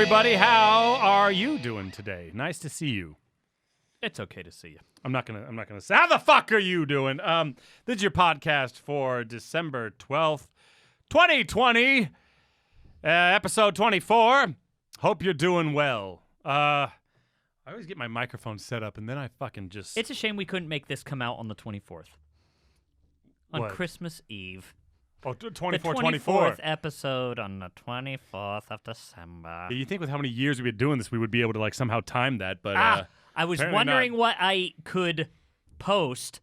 everybody. How are you doing today? Nice to see you. It's okay to see you. I'm not gonna say how the fuck are you doing. This is your podcast for December 12th, 2020, episode 24. Hope you're doing well. I always get my microphone set up and then I fucking just. It's a shame we couldn't make this come out on the 24th. On What? Christmas Eve. Oh, 24, the 24th episode on the 24th of December. You think with how many years we've been doing this, we would be able to like somehow time that, but I was apparently wondering not. what I could post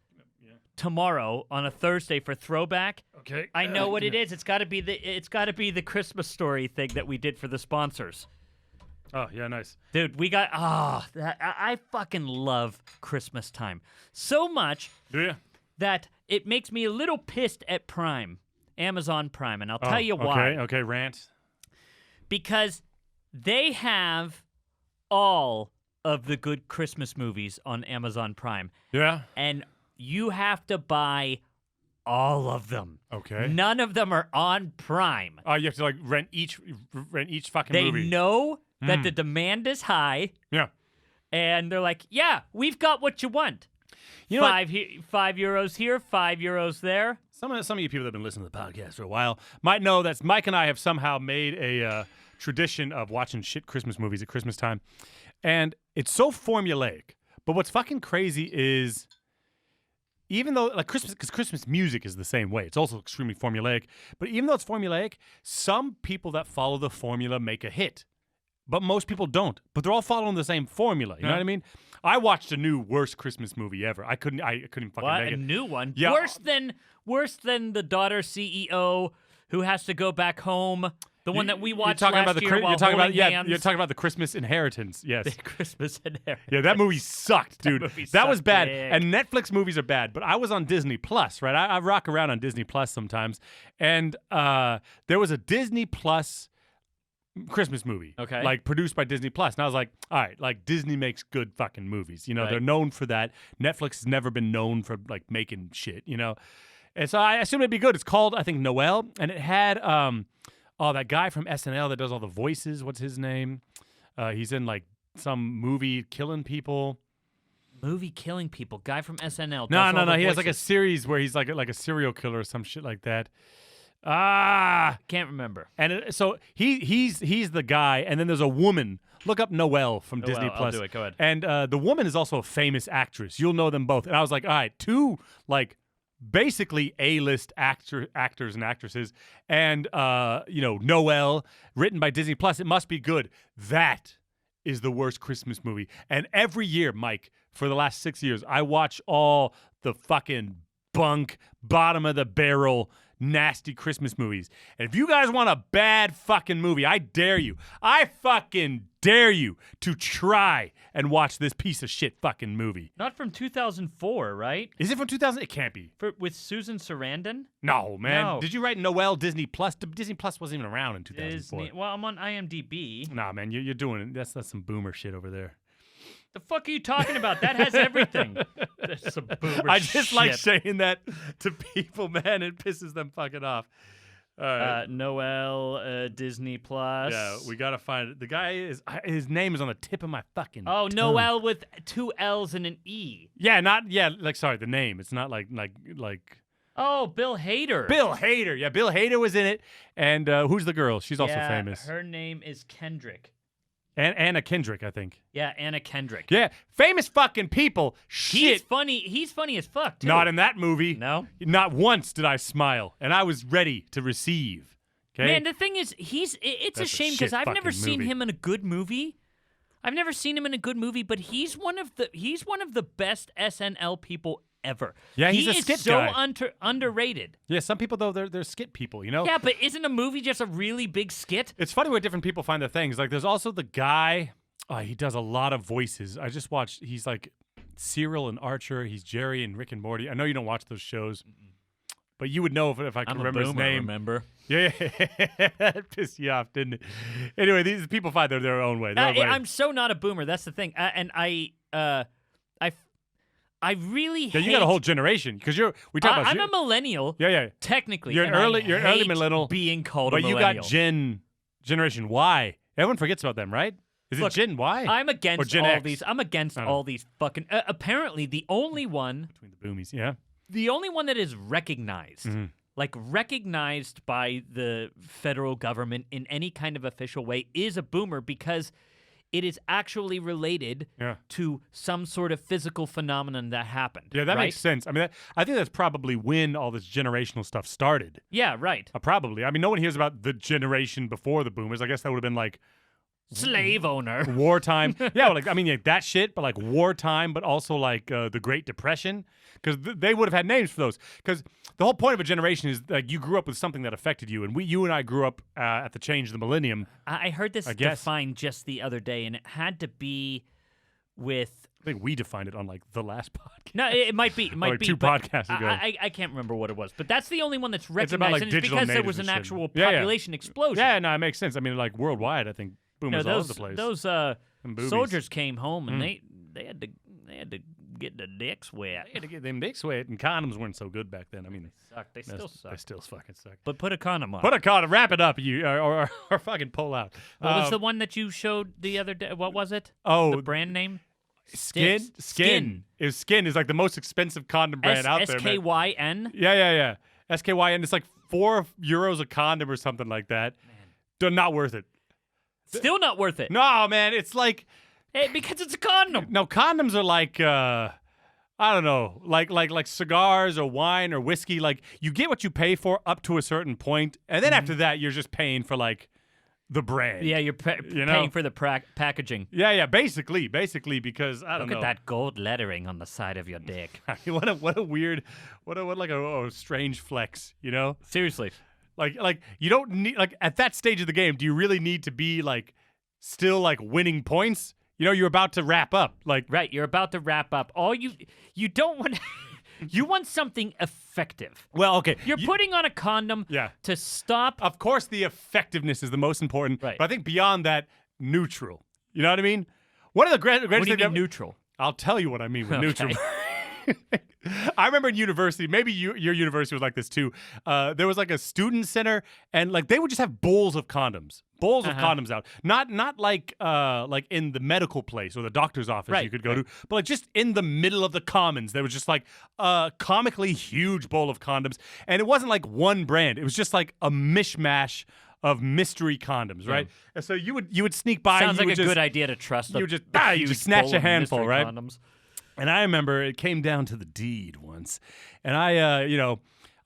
tomorrow on a Thursday for throwback. Okay. I know what it is. It's got to be the Christmas story thing that we did for the sponsors. Oh, yeah, nice. Dude, we got I fucking love Christmas time so much Do you? that it makes me a little pissed at Prime, Amazon Prime, and I'll tell you why. Okay, rant. Because they have all of the good Christmas movies on Amazon Prime, Yeah. and you have to buy all of them. Okay. None of them are on Prime. Oh, you have to like rent each fucking They movie. know that the demand is high, Yeah. and they're like, "Yeah, we've got what you want. You know €5 here, €5 there." Some of you people that have been listening to the podcast for a while might know that Mike and I have somehow made a tradition of watching shit Christmas movies at Christmas time. And it's so formulaic. But what's fucking crazy is even though, like because Christmas music is the same way. It's also extremely formulaic. But even though it's formulaic, some people that follow the formula make a hit. But most people don't. But they're all following the same formula. You know what I mean? I watched a new worst Christmas movie ever. I couldn't fucking What? make A it. new one? Yeah. Worse than the daughter CEO who has to go back home. The one that we watched you're talking last about year while you're talking about holding hands. you're talking about the Christmas Inheritance. Yes. The Christmas Inheritance. Yeah, that movie sucked, dude. movie That was sucked bad. big. And Netflix movies are bad, but I was on Disney Plus, right? I rock around on Disney Plus sometimes. And there was a Disney Plus Christmas movie. Okay. Like produced by Disney Plus. And I was like, all right, like Disney makes good fucking movies. You know, Right. they're known for that. Netflix has never been known for like making shit, you know? And so I assumed it'd be good. It's called, I think, Noel. And it had that guy from SNL that does all the voices. What's his name? He's in like some movie killing people. Movie killing people. Guy from SNL. No. does all the He has like a voices. series where he's like a serial killer or some shit like that. Can't remember. And so he's the guy, and then there's a woman. Look up Noelle from Disney I'll Plus. do it. Go ahead. And the woman is also a famous actress. You'll know them both. And I was like, all right, two like basically A-list actors and actresses, and Noelle, written by Disney Plus. It must be good. That is the worst Christmas movie. And every year, Mike, for the last 6 years, I watch all the fucking bunk, bottom of the barrel, nasty Christmas movies. And if you guys want a bad fucking movie, I dare you. I fucking dare you to try and watch this piece of shit fucking movie. Not from 2004, right? Is it from 2000? It can't be. With Susan Sarandon? No, man. No. Did you write Noelle Disney Plus? Disney Plus wasn't even around in 2004. Disney. Well, I'm on IMDb. Nah, man, you're doing it. That's some boomer shit over there. The fuck are you talking about? That has everything. That's some boomer I just shit. like saying that to people, man. It pisses them fucking off. All right. Noel, Disney Plus. Yeah, we gotta find it. The guy his name is on the tip of my fucking Oh, tongue. Noel with 2 L's and an E. The name. It's not like Oh, Bill Hader. Bill Hader. Yeah, Bill Hader was in it. And who's the girl? She's also famous. Her name is Kendrick. And Anna Kendrick, I think. Yeah, Anna Kendrick. Yeah, famous fucking people. Shit. He's funny. He's funny as fuck, too. Not in that movie. No? Not once did I smile, and I was ready to receive. Okay. Man, the thing is, it's That's a a shame shit because I've never fucking seen movie. him in a good movie. I've never seen him in a good movie, but he's one of the best SNL people ever. Yeah, he's he a skit is so guy. Underrated. Yeah, some people though they're skit people, you know. Yeah, but isn't a movie just a really big skit? It's funny where different people find their things. Like there's also the guy. He does a lot of voices. I just watched. He's like Cyril and Archer. He's Jerry and Rick and Morty. I know you don't watch those shows, but you would know if I could remember his name. Remember? Yeah, that pissed you off, didn't it? Anyway, these people find their own way. I'm so not a boomer. That's the thing. And I really Yeah, hate. you got a whole generation because we talk about. I'm a millennial. Yeah. Technically, You're an and I early hate millennial, being called but a you millennial. got Generation Y. Everyone forgets about them, right? Is Look, it Gen Y? I'm Or against Gen all X? these. I'm against I don't know. all these fucking. Apparently, the only one Between the boomies, yeah. that is recognized, Mm-hmm. like recognized by the federal government in any kind of official way, is a boomer because it is actually related Yeah. to some sort of physical phenomenon that happened. Yeah, that right? makes sense. I mean, I think that's probably when all this generational stuff started. Yeah, right. Probably. I mean, no one hears about the generation before the boomers. I guess that would have been like Slave owner. wartime. Yeah, well, like I mean, yeah, that shit, but like wartime, but also like the Great Depression, because they would have had names for those. Because the whole point of a generation is like you grew up with something that affected you, and you and I grew up at the change of the millennium. I heard this I guess. defined just the other day, and it had to be with. I think we defined it on like the last podcast. No, it might be. It might like be 2 but podcasts ago. I can't remember what it was, but that's the only one that's recognized, about, like, and it's digital because there natives was and an shit. actual Yeah, yeah. population explosion. Yeah, no, it makes sense. I mean, like worldwide, I think boomers all over the place. Those And boobies. soldiers came home and they had to get the dicks wet. They had to get them dicks wet, and condoms weren't so good back then. I mean, Suck. They still suck. they still fucking suck. But put a condom on. Put a condom, wrap it up, you or fucking pull out. What was the one that you showed the other day? What was it? Oh, The brand name? Skin. Skin. Skin is like the most expensive condom brand out there, man. SKYN? Yeah. SKYN. It's like €4 a condom or something like that. Not worth it. Still not worth it. No, man. It's like Because it's a condom. no condoms are like I don't know, like cigars or wine or whiskey. Like you get what you pay for up to a certain point, and then after that, you're just paying for like the brand. Yeah, you're You know? paying for the packaging. Yeah. Basically, because I don't Look know. at that gold lettering on the side of your dick. I mean, what a weird, what like a strange flex, you know? Seriously. Like you don't need like at that stage of the game, do you really need to be like still like winning points? You know, you're about to wrap up. Like Right, you're about to wrap up. All you don't want you want something effective. well, okay. You're putting on a condom Yeah. to stop. Of course the effectiveness is the most important, Right. but I think beyond that, neutral. You know what I mean? One of the greatest What do you things mean neutral? I'll tell you what I mean with Okay. neutral. I remember in university, maybe your university was like this too. There was like a student center, and like they would just have bowls of condoms, of condoms out. Not like in the medical place or the doctor's office Right, you could go to, but like just in the middle of the commons. There was just like a comically huge bowl of condoms, and it wasn't like one brand. It was just like a mishmash of mystery condoms, right? And so you would sneak by. Sounds and you like a would good just, idea to trust. you just snatch bowl a of handful, mystery right? Condoms. And I remember it came down to the deed once, and I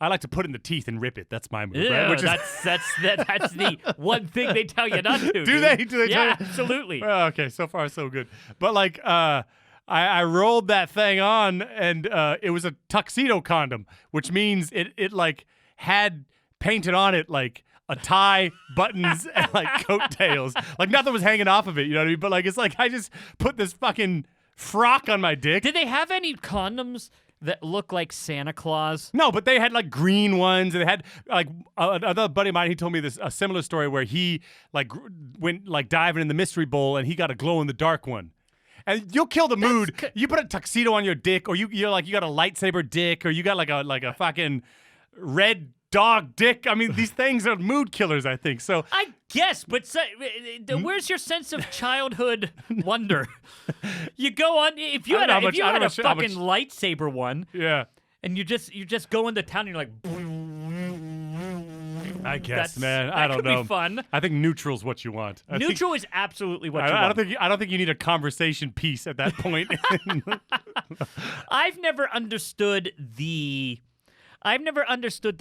like to put it in the teeth and rip it. That's my move, right? Ew, Which is, that's the one thing they tell you not to. do dude. they? Do they? Yeah, tell you? absolutely. Well, okay, so far so good. But like, I rolled that thing on, and it was a tuxedo condom, which means it like had painted on it like a tie, buttons, and like coattails. Like nothing was hanging off of it. You know what I mean? But like, it's like I just put this fucking frock on my dick. Did they have any condoms that look like Santa Claus? No, but they had like green ones, and they had like another buddy of mine. He told me a similar story where he like went like diving in the mystery bowl, and he got a glow in the dark one. And you'll kill the mood. You put a tuxedo on your dick, or you're like you got a lightsaber dick, or you got like a fucking red dog dick. I mean, these things are mood killers, I think. So I guess, but where's your sense of childhood wonder? You go on if you I had don't know a, if you how had a much- how fucking much- lightsaber one, yeah, and you just go into town and you're like, I guess, That's- man. that I don't could know. be fun. I think neutral's what you want. I think- Neutral is absolutely what you I want. don't think you need a conversation piece at that point. I've never understood the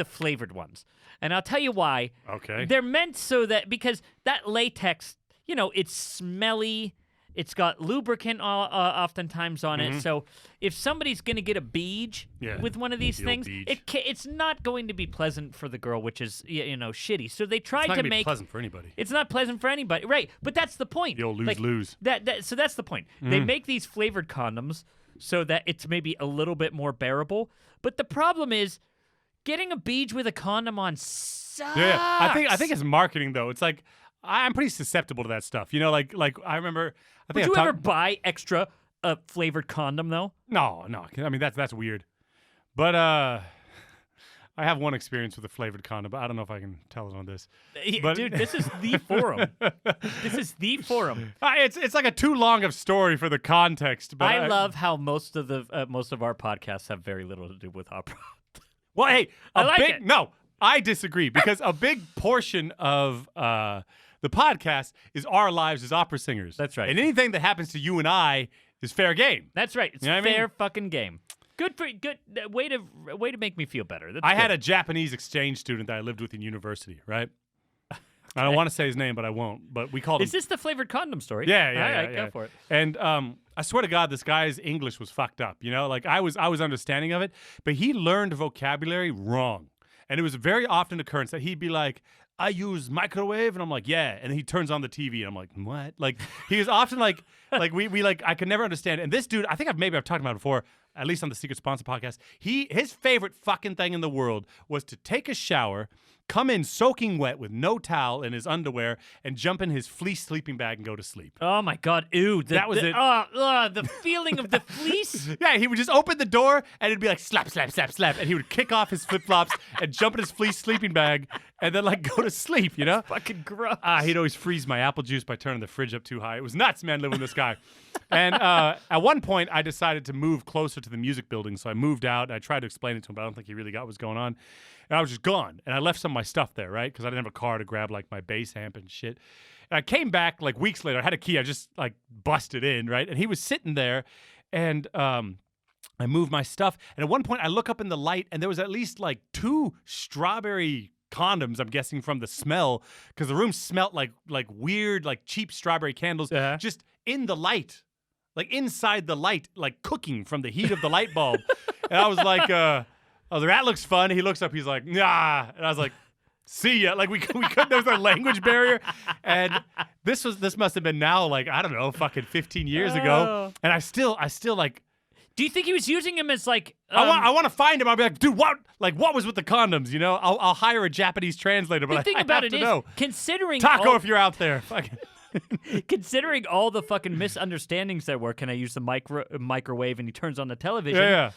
flavored ones. And I'll tell you why. Okay. They're meant so that because that latex, it's smelly. It's got lubricant oftentimes on it. So if somebody's going to get a beej Yeah, with one of these the old things, beej. it's not going to be pleasant for the girl, which is shitty. So they tried It's not to gonna be make pleasant for anybody. it's not pleasant for anybody, right? But that's the point. The old Like, lose-lose. So that's the point. They make these flavored condoms so that it's maybe a little bit more bearable. But the problem is getting a beej with a condom on sucks. Yeah, I think it's marketing though. It's like I'm pretty susceptible to that stuff. You know, like I remember. I think Would I've you ever talked- buy extra flavored condom though? No. I mean that's weird. But I have one experience with a flavored condom, but I don't know if I can tell it on this. But, Dude, this is the forum. This is the forum. It's like a too long of story for the context. But I love how most of our podcasts have very little to do with opera. Well, hey, I like it. No, I disagree because a big portion of the podcast is our lives as opera singers. That's right. And anything that happens to you and I is fair game. That's right. It's You know what I fair mean? fucking game. Good way to make me feel better. That's I good. had a Japanese exchange student that I lived with in university, right? I don't want to say his name, but I won't. But we called him. Is this the flavored condom story? Yeah, All right, yeah. go for it. And I swear to God, this guy's English was fucked up. You know, like I was understanding of it, but he learned vocabulary wrong, and it was a very often occurrence that he'd be like, "I use microwave," and I'm like, "Yeah," and he turns on the TV, and I'm like, "What?" Like he was often like we like I could never understand. And this dude, I think maybe I've talked about it before, at least on the Secret Sponsor podcast. His favorite fucking thing in the world was to take a shower, come in soaking wet with no towel and his underwear, and jump in his fleece sleeping bag and go to sleep. Oh my God! Ew! That was it. The feeling of the fleece. Yeah, he would just open the door and it'd be like slap, slap, slap, slap, and he would kick off his flip flops and jump in his fleece sleeping bag and then like go to sleep. You know? Fucking gross. He'd always freeze my apple juice by turning the fridge up too high. It was nuts, man, living with this guy. And at one point, I decided to move closer to the music building, so I moved out. I tried to explain it to him, but I don't think he really got what was going on. And I was just gone, and I left some of my stuff there, right? Because I didn't have a car to grab like my bass amp and shit. And I came back like weeks later. I had a key. I just like busted in, right? And he was sitting there, and I moved my stuff. And at one point, I look up in the light, and there was at least like 2 strawberry condoms, I'm guessing from the smell, because the room smelled like weird, like cheap strawberry candles, just in the light, like inside the light, like cooking from the heat of the light bulb. And I was like, that looks fun. He looks up, he's like, nah. And I was like, see ya. Like we couldn't, there was a language barrier. And this must have been now like, I don't know, fucking 15 years ago. And I still like, Do you think he was using him as like? I want to find him. I'll be like, dude, what was with the condoms? You know, I'll hire a Japanese translator. But the thing I about have it to is, know. considering Taco, all, if you're out there, fucking. considering all the fucking misunderstandings there were, can I use the microwave? And he turns on the television. Yeah.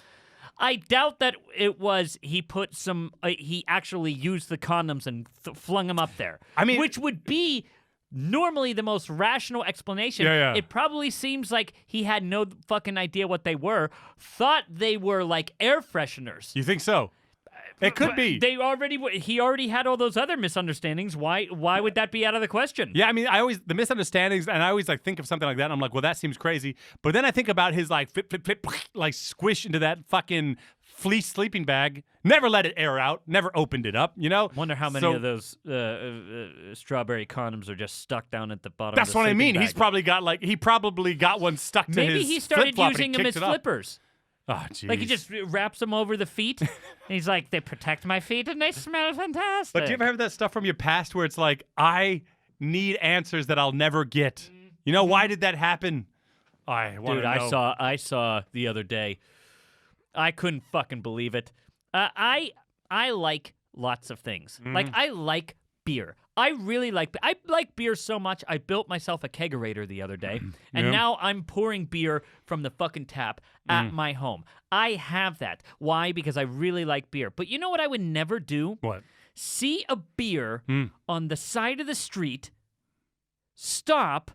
I doubt that it was he put some. He actually used the condoms and flung them up there. I mean, which would be normally the most rational explanation. Yeah. It probably seems like he had no fucking idea what they were. Thought they were like air fresheners. You think so? It could be. He already had all those other misunderstandings. Why would that be out of the question? Yeah, I mean, the misunderstandings, and I always like think of something like that, and I'm like, well, that seems crazy. But then I think about his like flip, flip, flip, like squish into that fucking fleece sleeping bag. Never let it air out. Never opened it up. You know. Wonder how many of those strawberry condoms are just stuck down at the bottom. That's of the what I mean. sleeping He's bag. he probably got one stuck to his. Maybe he started flip-flop using and them he as kicked it up. flippers. Oh, jeez. Like he just wraps them over the feet, and he's like, "They protect my feet, and they smell fantastic." But do you ever have that stuff from your past where it's like, I need answers that I'll never get? You know, why did that happen? I want to know. Dude, I saw the other day. I couldn't fucking believe it. I like lots of things. Like I like beer. I like beer so much, I built myself a kegerator the other day, and now I'm pouring beer from the fucking tap at my home. I have that. Why? Because I really like beer. But you know what I would never do? What? See a beer on the side of the street, stop,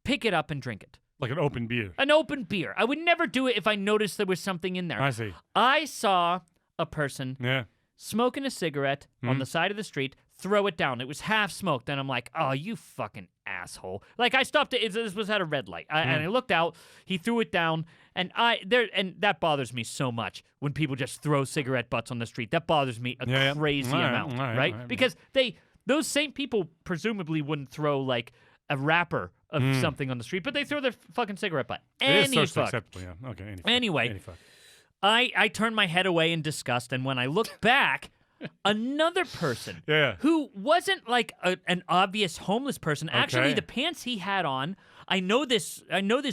pick it up, and drink it. Like an open beer. An open beer. I would never do it if I noticed there was something in there. I see. I saw a person smoking a cigarette on the side of the street, throw it down. It was half smoked, and I'm like, oh, you fucking asshole. Like, I stopped it. This was at a red light. And I looked out. He threw it down, and that bothers me so much when people just throw cigarette butts on the street. That bothers me a crazy amount, right? Because those same people presumably wouldn't throw, like, a wrapper of something on the street, but they throw their fucking cigarette butt. It is socially acceptable, yeah. Okay, Anyway, I turned my head away in disgust, and when I looked back, another person who wasn't like an obvious homeless person. Actually, the pants he had on, I know this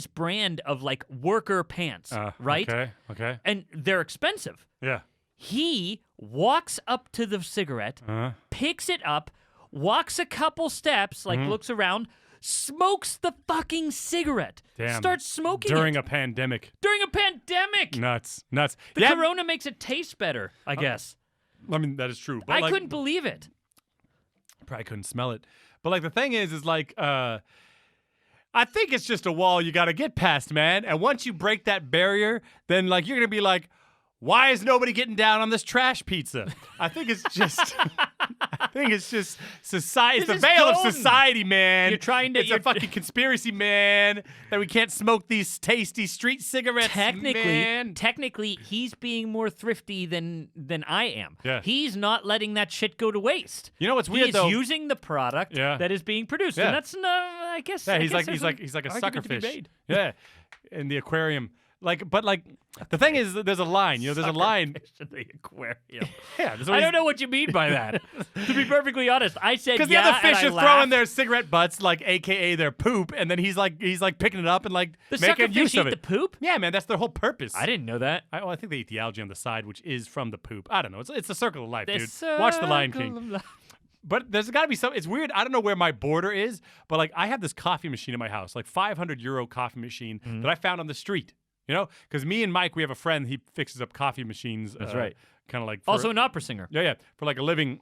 brand of like worker pants, right? Okay. And they're expensive. Yeah. He walks up to the cigarette, picks it up, walks a couple steps, like looks around, smokes the fucking cigarette. Damn. Starts smoking during it. a pandemic. During a pandemic. Nuts. The corona makes it taste better, I guess. I mean, that is true. But I like, couldn't believe it. probably couldn't smell it. But like the thing is like, I think it's just a wall you got to get past, man. And once you break that barrier, then like you're gonna be like, why is nobody getting down on this trash pizza? I think it's just, society. It's This the is veil of golden. society, man. You're trying to- It's a fucking conspiracy, man. That we can't smoke these tasty street cigarettes, man. Technically, he's being more thrifty than I am. Yeah. He's not letting that shit go to waste. You know what's weird He's though? using the product that is being produced, Yeah. and that's I guess. Yeah, I he's guess like there's he's like a argument sucker to be fish. made. Yeah, in the aquarium. Like, but like, the thing is, that there's a line. You know, there's a line. Fish in the aquarium. Yeah, I don't know what you mean by that. To be perfectly honest, I said because yeah, the other fish and I are throwing laughed. their cigarette butts, like AKA their poop, and then he's like picking it up and like The sucker making use fish of eat it. the poop. Yeah, man, that's their whole purpose. I didn't know that. I think they eat the algae on the side, which is from the poop. I don't know. It's the circle of life, The dude. Watch The Lion circle King. of life. But there's got to be some. It's weird. I don't know where my border is, but like I have this coffee machine in my house, like €500 coffee machine that I found on the street. You know, because me and Mike, we have a friend. He fixes up coffee machines. That's right. Kind of like Also an opera singer. yeah, for like a living.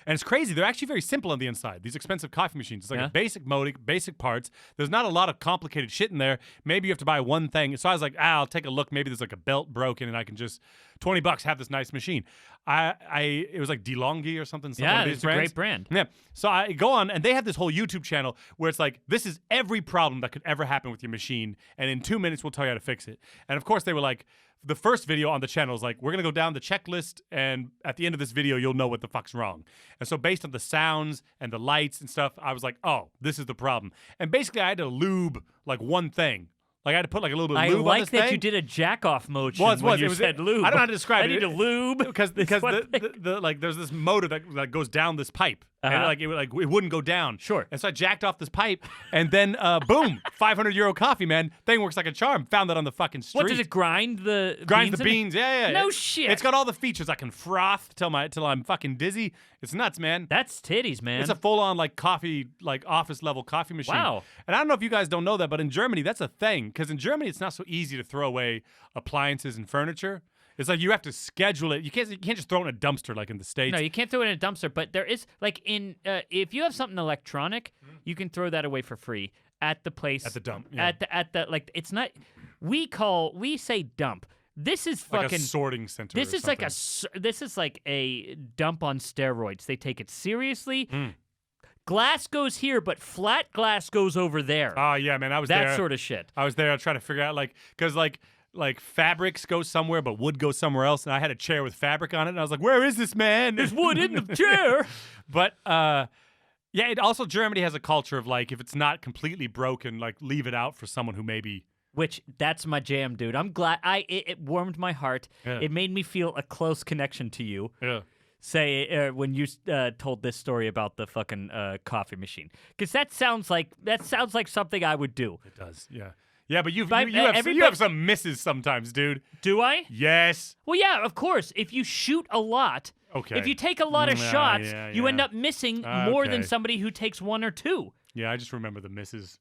And it's crazy. They're actually very simple on the inside. These expensive coffee machines. It's like Yeah. a basic motor, basic parts. There's not a lot of complicated shit in there. Maybe you have to buy one thing. So I was like, I'll take a look. Maybe there's like a belt broken, and I can just $20 have this nice machine. It was like DeLonghi or something. Some one Yeah, of these it's a brands. great brand. Yeah. So I go on, and they have this whole YouTube channel where it's like, this is every problem that could ever happen with your machine, and in 2 minutes we'll tell you how to fix it. And of course, they were like, the first video on the channel is like, we're gonna go down the checklist, and at the end of this video, you'll know what the fuck's wrong. And so based on the sounds and the lights and stuff, I was like, oh, this is the problem. And basically, I had to lube like one thing. Like I had to put like a little bit of I lube on like this that thing. you did a jack off motion Was, when was. you It was- said lube. I don't know how to describe I it. need to lube because this one thing. the like there's this motor that goes down this pipe, and Uh-huh. it wouldn't go down. Sure. And so I jacked off this pipe, and then boom, €500 coffee, man. Thing works like a charm. Found that on the fucking street. What does it grind the Grinds beans the in it? beans, yeah. No It- shit. It's got all the features. I can froth till I'm fucking dizzy. It's nuts, man. That's titties, man. It's a full-on like coffee, like office level coffee machine. Wow. And I don't know if you guys don't know that, but in Germany that's a thing. Because in Germany it's not so easy to throw away appliances and furniture. It's like you have to schedule it. You can't just throw it in a dumpster like in the States. No, you can't throw it in a dumpster, but there is like if you have something electronic, you can throw that away for free at the place At the dump, yeah. at the like it's not we say dump. This is like fucking a sorting center. this or is like something. this is like a dump on steroids. They take it seriously. Mm. Glass goes here, but flat glass goes over there. Oh yeah, man. I was that there. sort of shit. I was there trying to figure out because like fabrics go somewhere, but wood goes somewhere else. And I had a chair with fabric on it, and I was like, "Where is this, man?" There's wood in the chair. But yeah, it also Germany has a culture of like if it's not completely broken, like leave it out for someone who maybe. Which that's my jam, dude. I'm glad it warmed my heart. Yeah. It made me feel a close connection to you. Yeah. Say when you told this story about the fucking coffee machine, because that sounds like something I would do. It does. Yeah. Yeah, but you everybody- have some misses sometimes, dude. Do I? Yes. Well, yeah, of course. If you shoot a lot, Okay. if you take a lot of Yeah, shots, yeah, you end yeah. up missing more than Okay. somebody who takes one or two. Yeah, I just remember the misses.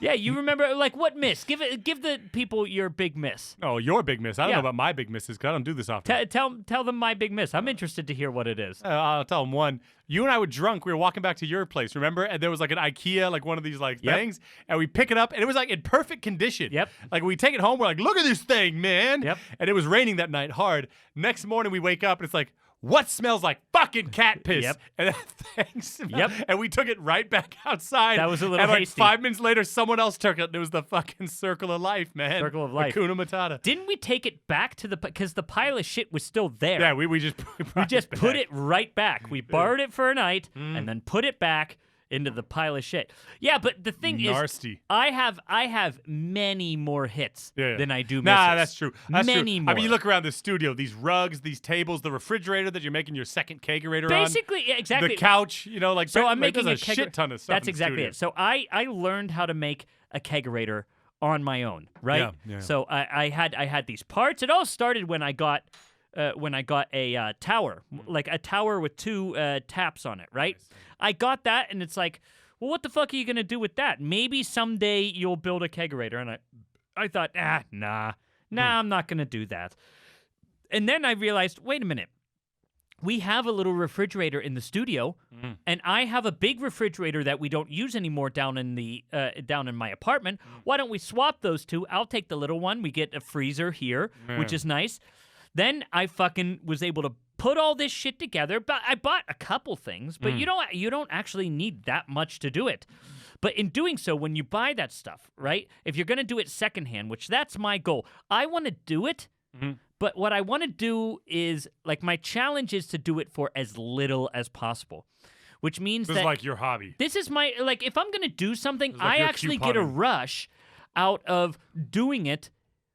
Yeah, you remember like what miss? Give the people your big miss. Oh, your big miss. I don't Yeah. know about my big misses because I don't do this often. Tell them my big miss. I'm interested to hear what it is. I'll tell them one. You and I were drunk. We were walking back to your place, remember? And there was like an IKEA, like one of these like Yep. things, and we pick it up, and it was like in perfect condition. Yep. Like we take it home, we're like, look at this thing, man. Yep. And it was raining that night hard. Next morning we wake up, and it's like, what smells like fucking cat piss? Yep. And that thing smelled- Yep. And we took it right back outside. That was a little And like hasty. 5 minutes later, someone else took it. And it was the fucking circle of life, man. Circle of life. Hakuna Matata. Didn't we take it back to because the pile of shit was still there? Yeah, we just We just put it right back. We borrowed it for a night and then put it back into the pile of shit. Yeah, but the thing Nasty. is, I have many more hits Yeah. than I do misses. Nah, that's true. That's many true. more. I mean, you look around the studio, these rugs, these tables, the refrigerator that you're making your second kegerator on. Basically, yeah, exactly. The couch, like So I'm like, making there's a kegerator. shit ton of stuff. That's in the exactly studio. it. So I learned how to make a kegerator on my own, right? Yeah, yeah. So I had these parts. It all started when I got a tower, like a tower with two taps on it, right? I got that, and it's like, well, what the fuck are you gonna do with that? Maybe someday you'll build a kegerator, and I thought, nah, I'm not gonna do that. and then I realized, wait a minute. We have a little refrigerator in the studio, and I have a big refrigerator that we don't use anymore down in my apartment. Why don't we swap those two? I'll take the little one. We get a freezer here, which is nice. Then I fucking was able to put all this shit together. But I bought a couple things, but you don't actually need that much to do it. But in doing so, when you buy that stuff, right? If you're gonna do it secondhand, which that's my goal, I want to do it. But what I want to do is, like, my challenge is to do it for as little as possible, which means this is like your hobby. This is my, like, if I'm going to do something, Like I your actually get a rush out of doing it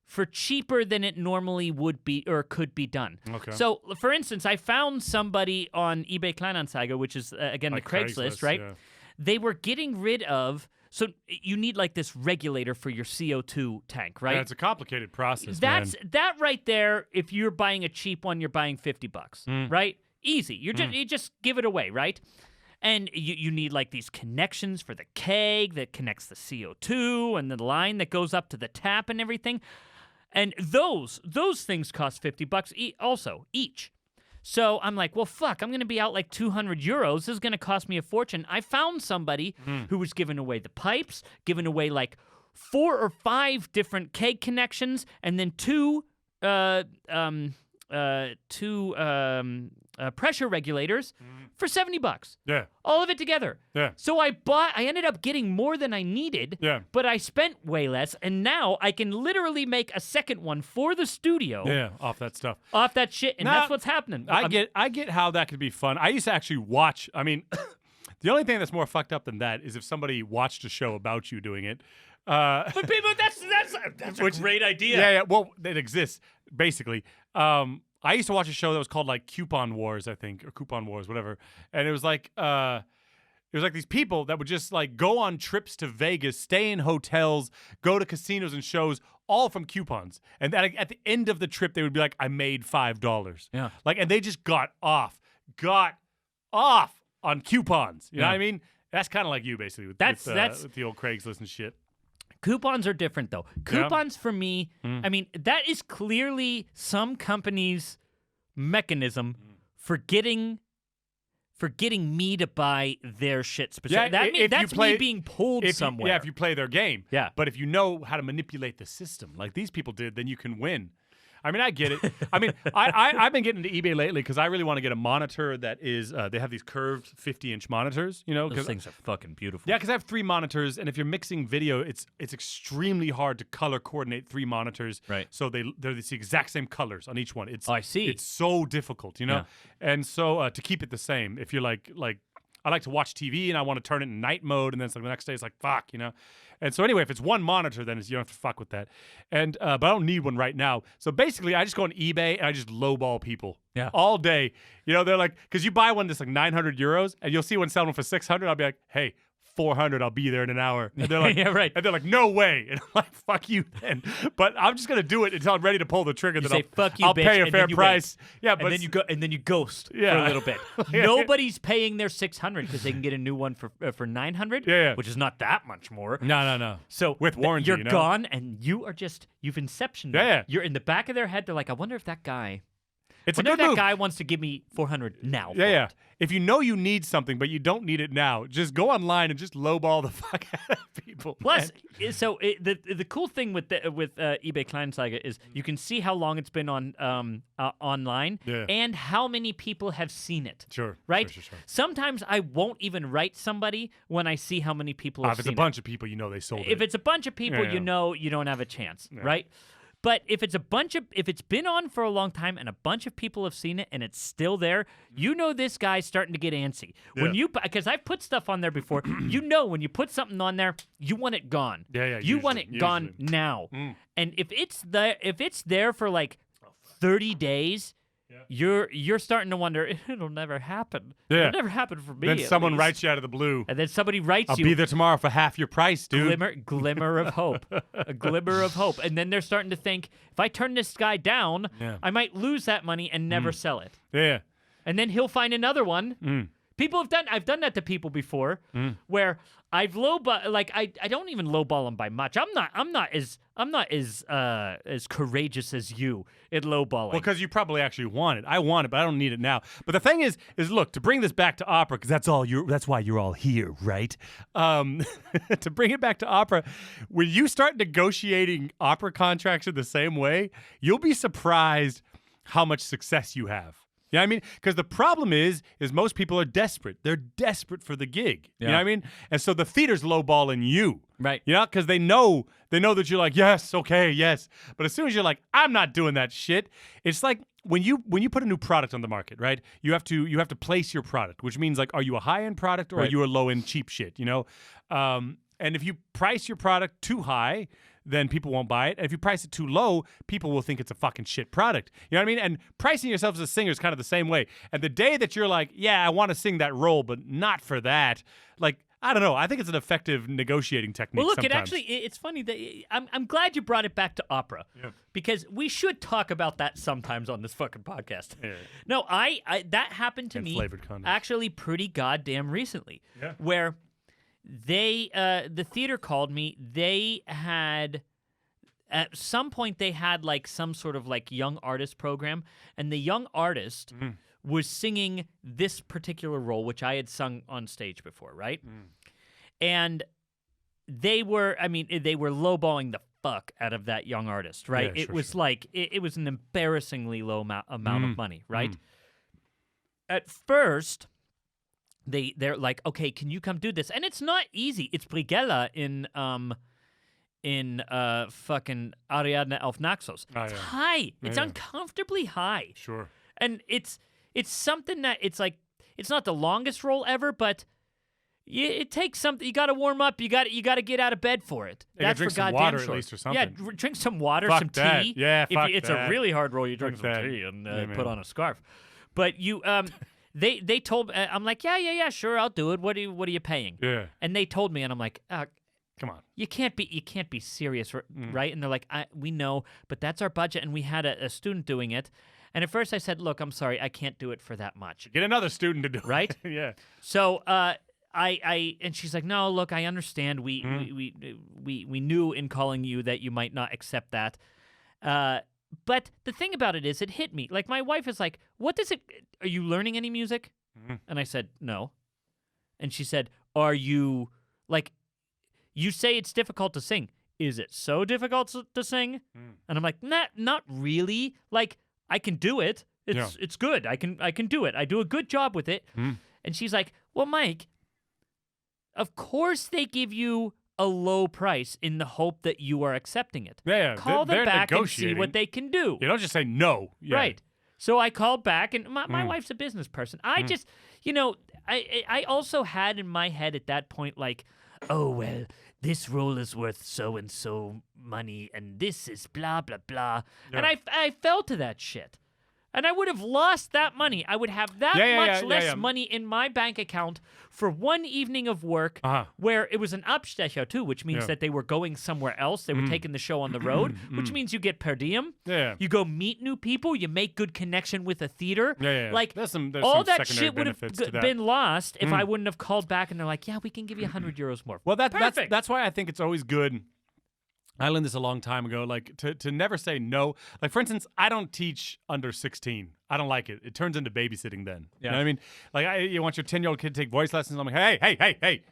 for cheaper than it normally would be or could be done. Okay. So, for instance, I found somebody on eBay Kleinanzeiger, which is, again, Like the Craigslist, right? Yeah. They were getting rid of... So you need like this regulator for your CO2 tank, right? Yeah, it's a complicated process. That right there. If you're buying a cheap one, you're buying $50, right? Easy. You just give it away, right? And you need like these connections for the keg that connects the CO2 and the line that goes up to the tap and everything. And those things cost $50 also each. So I'm like, well, fuck, I'm going to be out like 200 euros. This is going to cost me a fortune. I found somebody who was giving away the pipes, giving away like 4 or 5 different keg connections, and then two pressure regulators for $70. Yeah. All of it together. Yeah. So I ended up getting more than I needed, but I spent way less, and now I can literally make a second one for the studio. Yeah, off that stuff. Off that shit, and that's what's happening. I get how that could be fun. I used to actually watch, I mean, the only thing that's more fucked up than that is if somebody watched a show about you doing it. But people, that's a great idea. Yeah, well, it exists, basically. I used to watch a show that was called like Coupon Wars, I think, or Coupon Wars, whatever. And it was like these people that would just like go on trips to Vegas, stay in hotels, go to casinos and shows, all from coupons. And at the end of the trip, they would be like, "I made $5." Yeah, like, and they just got off on coupons. You know what I mean? That's kind of like you, basically, with the old Craigslist and shit. Coupons are different, though. Coupons, for me, I mean, that is clearly some company's mechanism for getting me to buy their shit specifically. That's me being pulled somewhere. Yeah, if you play their game. Yeah. But if you know how to manipulate the system, like these people did, then you can win. I mean, I get it. I mean, I've been getting into eBay lately because I really want to get a monitor that is, they have these curved 50-inch monitors, you know. Those things are fucking beautiful. Yeah, because I have 3 monitors, and if you're mixing video, it's extremely hard to color coordinate 3 monitors. Right. So they're the exact same colors on each one. I see. It's so difficult, you know. Yeah. And so to keep it the same, if you're like I like to watch TV and I want to turn it in night mode, and then it's like the next day it's like fuck, you know. And so anyway, if it's one monitor, then you don't have to fuck with that. And but I don't need one right now. So basically, I just go on eBay and I just lowball people all day. You know, they're like, because you buy one that's like 900 euros, and you'll see one selling for 600. I'll be like, hey, 400, I'll be there in an hour. And they're like, yeah, right. And they're like, no way. And I'm like, fuck you then. But I'm just gonna do it until I'm ready to pull the trigger. Then I'll bitch, pay a fair price. Wait. Yeah, but and then you ghost for a little bit. Nobody's paying their 600 because they can get a new one for 900. Yeah. Which is not that much more. No. So with warranty, you're you know? gone, and you've inceptioned. Yeah. You're in the back of their head. They're like, I wonder if that guy. It's a good move. That guy wants to give me 400 now. Yeah. If you know you need something, but you don't need it now, just go online and just lowball the fuck out of people. Plus, the cool thing with eBay Kleinanzeiger is you can see how long it's been on online and how many people have seen it. Sure. Right? Sure. Sometimes I won't even write somebody when I see how many people have seen it. If it's a bunch of people, you know they sold it. If it's a bunch of people, you know you don't have a chance, right? But if it's been on for a long time and a bunch of people have seen it and it's still there, you know this guy's starting to get antsy. Because I've put stuff on there before, you know when you put something on there, you want it gone. You want it gone now. And if it's there for like 30 days, you're starting to wonder, it'll never happen. It'll never happen for me. Then someone writes you out of the blue. And then somebody writes I'll be there tomorrow for half your price, dude. Glimmer of hope. A glimmer of hope. And then they're starting to think, if I turn this guy down, I might lose that money and never sell it. Yeah. And then he'll find another one I've done that to people before, where I've like I don't even lowball them by much. I'm not as courageous as you at lowballing. Well, because you probably actually want it. I want it, but I don't need it now. But the thing is look, to bring this back to opera, because that's why you're all here, right? To bring it back to opera, when you start negotiating opera contracts in the same way, you'll be surprised how much success you have. You know what I mean? Because the problem is most people are desperate. They're desperate for the gig. Yeah. You know what I mean? And so the theater's lowballing you. Right. You know, because they know that you're like, yes, okay, yes. But as soon as you're like, I'm not doing that shit, it's like when you put a new product on the market, right? You have to place your product, which means like, are you a high-end product or are you a low-end cheap shit, you know? And if you price your product too high, then people won't buy it. And if you price it too low, people will think it's a fucking shit product. You know what I mean? And pricing yourself as a singer is kind of the same way. And the day that you're like, yeah, I want to sing that role, but not for that, like, I don't know. I think it's an effective negotiating technique. Well, look, sometimes. it's funny that I'm glad you brought it back to opera, because we should talk about that sometimes on this fucking podcast. Yeah. No, I that happened to me flavored condoms. actually pretty goddamn recently, where they the theater called me. They had at some point they had like some sort of like young artist program, and the young artist was singing this particular role, which I had sung on stage before, right? And they were lowballing the fuck out of that young artist, right? Yeah, it was like it was an embarrassingly low amount of money, right? At first, they're like, okay, can you come do this? And it's not easy. It's Brigella in fucking Ariadne auf Naxos. It's high. It's uncomfortably high. Sure. And it's something that it's like, it's not the longest role ever, but it takes something. You got to warm up. You got to get out of bed for it. That's drink for some goddamn water sure. at least or something. Yeah, drink some water, Fuck some that. tea. Yeah, fuck it's that. a really hard role. You drink Fuck some that. tea and Yeah, put man. on a scarf. But you they told I'm like, yeah, sure, I'll do it. What are you paying? Yeah. And they told me, and I'm like, Come on. you can't be serious, right? And they're like, we know, but that's our budget, and we had a student doing it. And at first I said, look, I'm sorry, I can't do it for that much. Get another student to do it. Right? Yeah. So and she's like, no, look, I understand. We knew in calling you that you might not accept that. But the thing about it is, it hit me. Like, my wife is like, are you learning any music? And I said, no. And she said, are you, like, you say it's difficult to sing. Is it so difficult to sing? And I'm like, not really. Like, I can do it. It's good. I can do it. I do a good job with it. And she's like, well, Mike, of course they give you a low price in the hope that you are accepting it. Yeah, Call them they're back and see negotiating. what they can do. You don't just say no. Yeah. Right. So I called back, and my wife's a business person. I just, I also had in my head at that point, like, oh, well, this role is worth so-and-so money, and this is blah, blah, blah. Yeah. And I fell to that shit. And I would have lost that money. I would have that much less money in my bank account for one evening of work where it was an Abstecher too, which means that they were going somewhere else. They were taking the show on the road, which means you get per diem. Yeah. You go meet new people. You make good connection with a theater. Yeah. Like, there's all some that secondary shit would have benefits to that. been lost if I wouldn't have called back and they're like, yeah, we can give you 100 euros more. Well, Perfect. that's why I think it's always good. I learned this a long time ago, like to never say no. Like, for instance, I don't teach under 16. I don't like it. It turns into babysitting then. You know what I mean? Like, you want your 10-year-old kid to take voice lessons. I'm like, hey,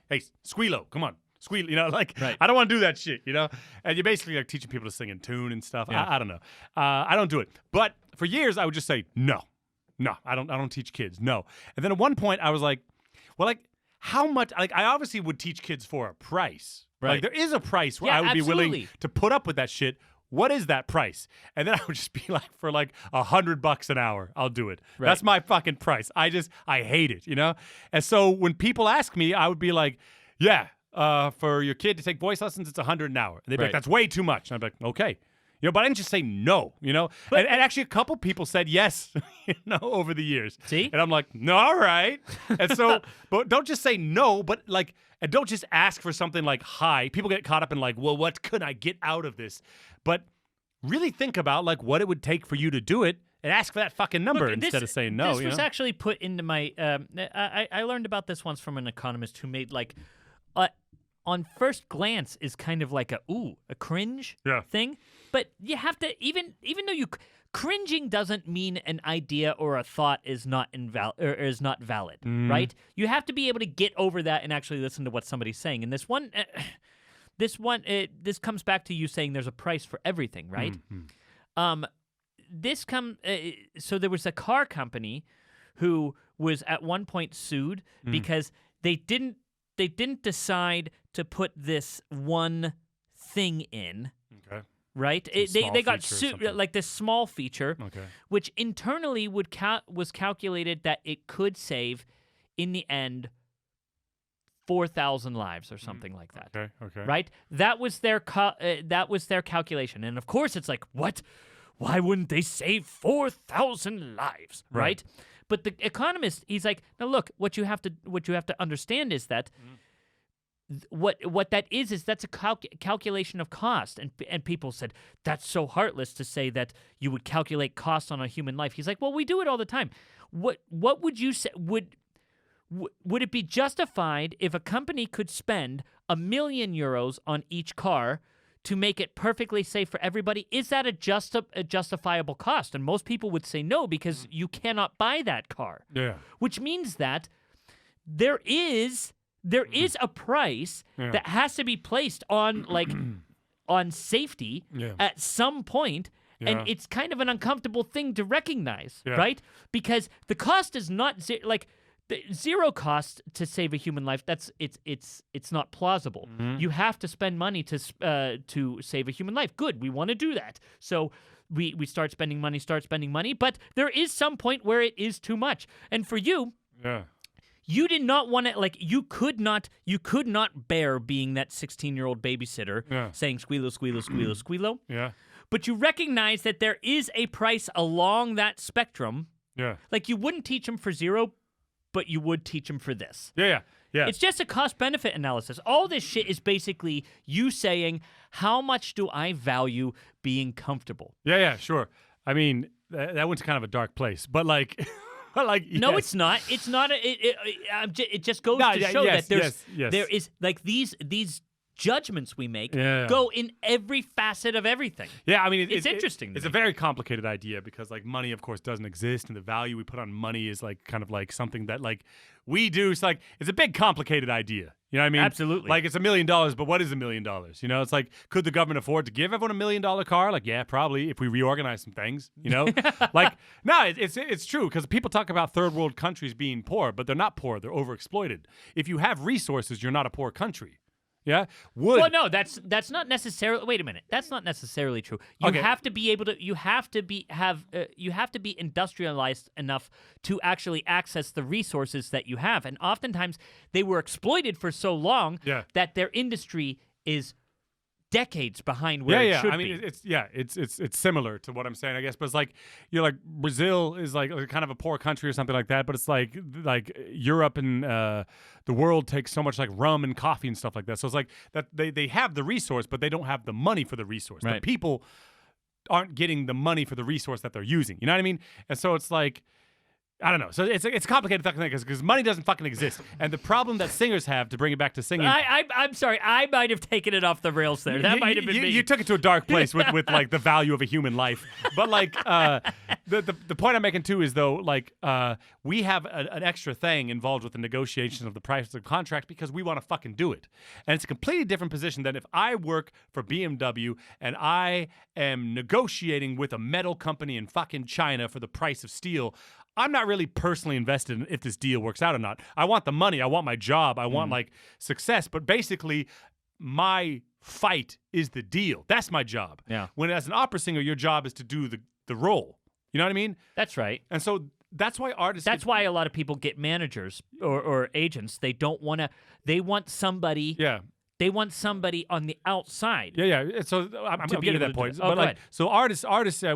Squealo, come on. Squeal, I don't want to do that shit, And you're basically like teaching people to sing in tune and stuff. Yeah. I don't know. I don't do it. But for years, I would just say, no, I don't teach kids. No. And then at one point I was like, well, like, how much, like, I obviously would teach kids for a price. Right. Like, there is a price where I would be willing to put up with that shit. What is that price? And then I would just be like, for like $100 an hour, I'll do it. Right. That's my fucking price. I hate it, And so when people ask me, I would be like, yeah, for your kid to take voice lessons, it's $100 an hour. And they'd be like, that's way too much. And I'd be like, okay. But I didn't just say no, But, and actually a couple people said yes, over the years. See? And I'm like, no, all right. And so, but don't just say no, but like, and don't just ask for something like high. People get caught up in like, well, what could I get out of this? But really think about like what it would take for you to do it and ask for that fucking number instead of saying no. This was actually put into my. I learned about this once from an economist who made like, on first glance is kind of like a cringe thing, but you have to even though cringing doesn't mean an idea or a thought is not valid, right? You have to be able to get over that and actually listen to what somebody's saying. And this comes back to you saying there's a price for everything, right? So there was a car company who was at one point sued because they didn't decide to put this one thing in. Okay. Right? They got sued, like this small feature, which internally was calculated that it could save, in the end, 4,000 lives or something like that. Okay. Right? That was their calculation. And of course it's like, what? Why wouldn't they save 4,000 lives? Right? But the economist, he's like, now look, what you have to understand is that what that is that's a calculation of cost. And people said, that's so heartless to say that you would calculate cost on a human life. He's like, well, we do it all the time. What would you say would it be justified if a company could spend €1 million on each car to make it perfectly safe for everybody? Is that a justifiable cost? And most people would say no, because you cannot buy that car. Yeah. Which means that there is a price that has to be placed on on safety at some point. Yeah. And it's kind of an uncomfortable thing to recognize, right? Because the cost is not zero cost to save a human life. It's not plausible. You have to spend money to save a human life. Good, we want to do that. So we start spending money, but there is some point where it is too much. And for you, you did not want to, you could not bear being that 16-year-old babysitter saying squealo, squealo, squealo, squealo. Yeah. But you recognize that there is a price along that spectrum. Yeah. Like, you wouldn't teach them for zero, but you would teach them for this. Yeah. It's just a cost-benefit analysis. All this shit is basically you saying, how much do I value being comfortable? Yeah, sure. I mean, that went to kind of a dark place, but no, it's not. It's not. It just goes to show that there is these judgments we make go in every facet of everything. Yeah, I mean, it's interesting. It's a very complicated idea because money, of course, doesn't exist, and the value we put on money is kind of something that we do. It's it's a big, complicated idea. You know what I mean? Absolutely. It's $1 million, but what is $1 million? You know, it's could the government afford to give everyone $1 million car? Yeah, probably, if we reorganize some things. You know, no, it's true, because people talk about third world countries being poor, but they're not poor. They're overexploited. If you have resources, you're not a poor country. Yeah. Well, no, that's not necessarily. Wait a minute. That's not necessarily true. You have to be able to. You have to be industrialized enough to actually access the resources that you have, and oftentimes they were exploited for so long that their industry is decades behind where it should be. It's similar to what I'm saying, I guess. But it's Brazil is kind of a poor country or something like that. But it's like Europe and the world takes so much rum and coffee and stuff like that. So it's that they have the resource, but they don't have the money for the resource. Right. The people aren't getting the money for the resource that they're using. You know what I mean? And so it's I don't know. So it's a complicated fucking thing because money doesn't fucking exist. And the problem that singers have, to bring it back to singing... I'm sorry. I might have taken it off the rails there. That might have been me. You took it to a dark place with the value of a human life. But the point I'm making too is, though, we have an extra thing involved with the negotiation of the price of the contract because we want to fucking do it. And it's a completely different position than if I work for BMW and I am negotiating with a metal company in fucking China for the price of steel. I'm not really personally invested in if this deal works out or not. I want the money. I want my job. I want success. But basically, my fight is the deal. That's my job. Yeah. When as an opera singer, your job is to do the role. You know what I mean? That's right. And so that's why artists. That's why a lot of people get managers or agents. They don't want to. They want somebody. Yeah. They want somebody on the outside. Yeah. So I'm To be getting to able that to point. do- oh, But go like, ahead. so artists,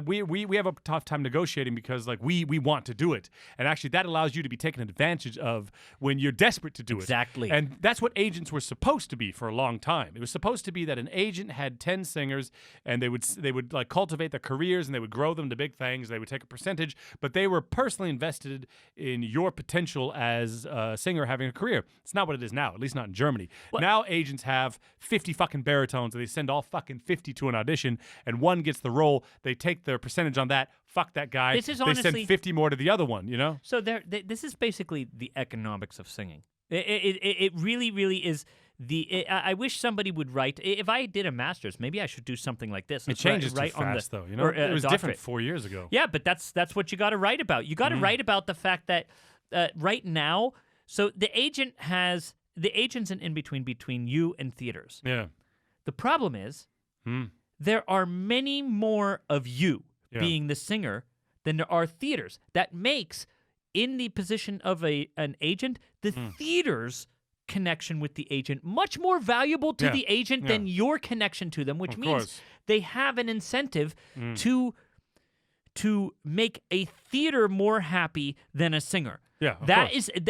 we have a tough time negotiating because like we want to do it, and actually that allows you to be taken advantage of when you're desperate to do Exactly. it. And that's what agents were supposed to be for a long time. It was supposed to be that an agent had 10 singers, and they would like cultivate their careers, and they would grow them to big things. They would take a percentage, but they were personally invested in your potential as a singer having a career. It's not what it is now, at least not in Germany. Now agents have 50 fucking baritones, and they send all fucking 50 to an audition, and one gets the role. They take their percentage on that. Fuck that guy. This is they honestly- send 50 more to the other one, you know? So this is basically the economics of singing. It really, really is. I wish somebody would write. If I did a master's, maybe I should do something like this. It changes right too fast, though. You know, or, it was doctorate. different 4 years ago. Yeah, but that's what you got to write about. You got to write about the fact that right now, so the agent's an in between you and theaters. Yeah. The problem is there are many more of you Yeah. being the singer than there are theaters. That makes, in the position of an agent, the theater's connection with the agent much more valuable to Yeah. the agent than your connection to them, which Of means course. they have an incentive to make a theater more happy than a singer. Yeah, of That course. is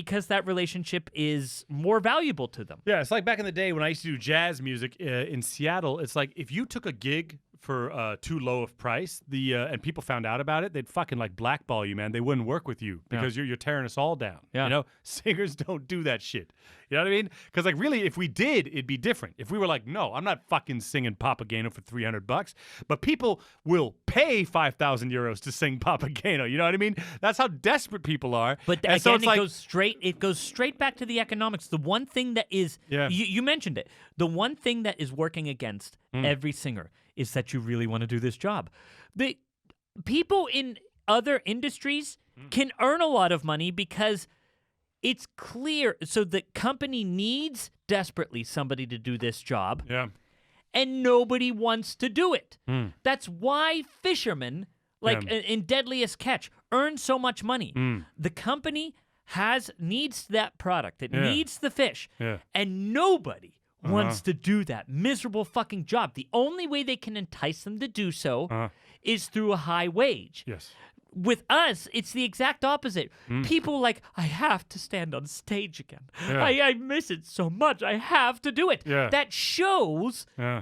because that relationship is more valuable to them. Yeah, it's like back in the day when I used to do jazz music in Seattle. It's like if you took a gig for too low of price, and people found out about it, they'd fucking like blackball you, man. They wouldn't work with you because you're tearing us all down. Yeah. You know, singers don't do that shit. You know what I mean? Because like really, if we did, it'd be different. If we were like, no, I'm not fucking singing Papageno for $300, but people will pay 5,000 euros to sing Papageno. You know what I mean? That's how desperate people are. But And again, so it's it like, goes straight back to the economics. The one thing that is, Yeah. you mentioned it. The one thing that is working against every singer is that you really want to do this job. The people in other industries can earn a lot of money because it's clear. So the company needs desperately somebody to do this job, yeah. and nobody wants to do it. That's why fishermen, like Yeah. in Deadliest Catch, earn so much money. The company needs that product. It Yeah. needs the fish. Yeah. And nobody wants to do that miserable fucking job. The only way they can entice them to do so is through a high wage. Yes. With us, it's the exact opposite. People like, I have to stand on stage again. Yeah. I miss it so much. I have to do it. Yeah. That shows Yeah.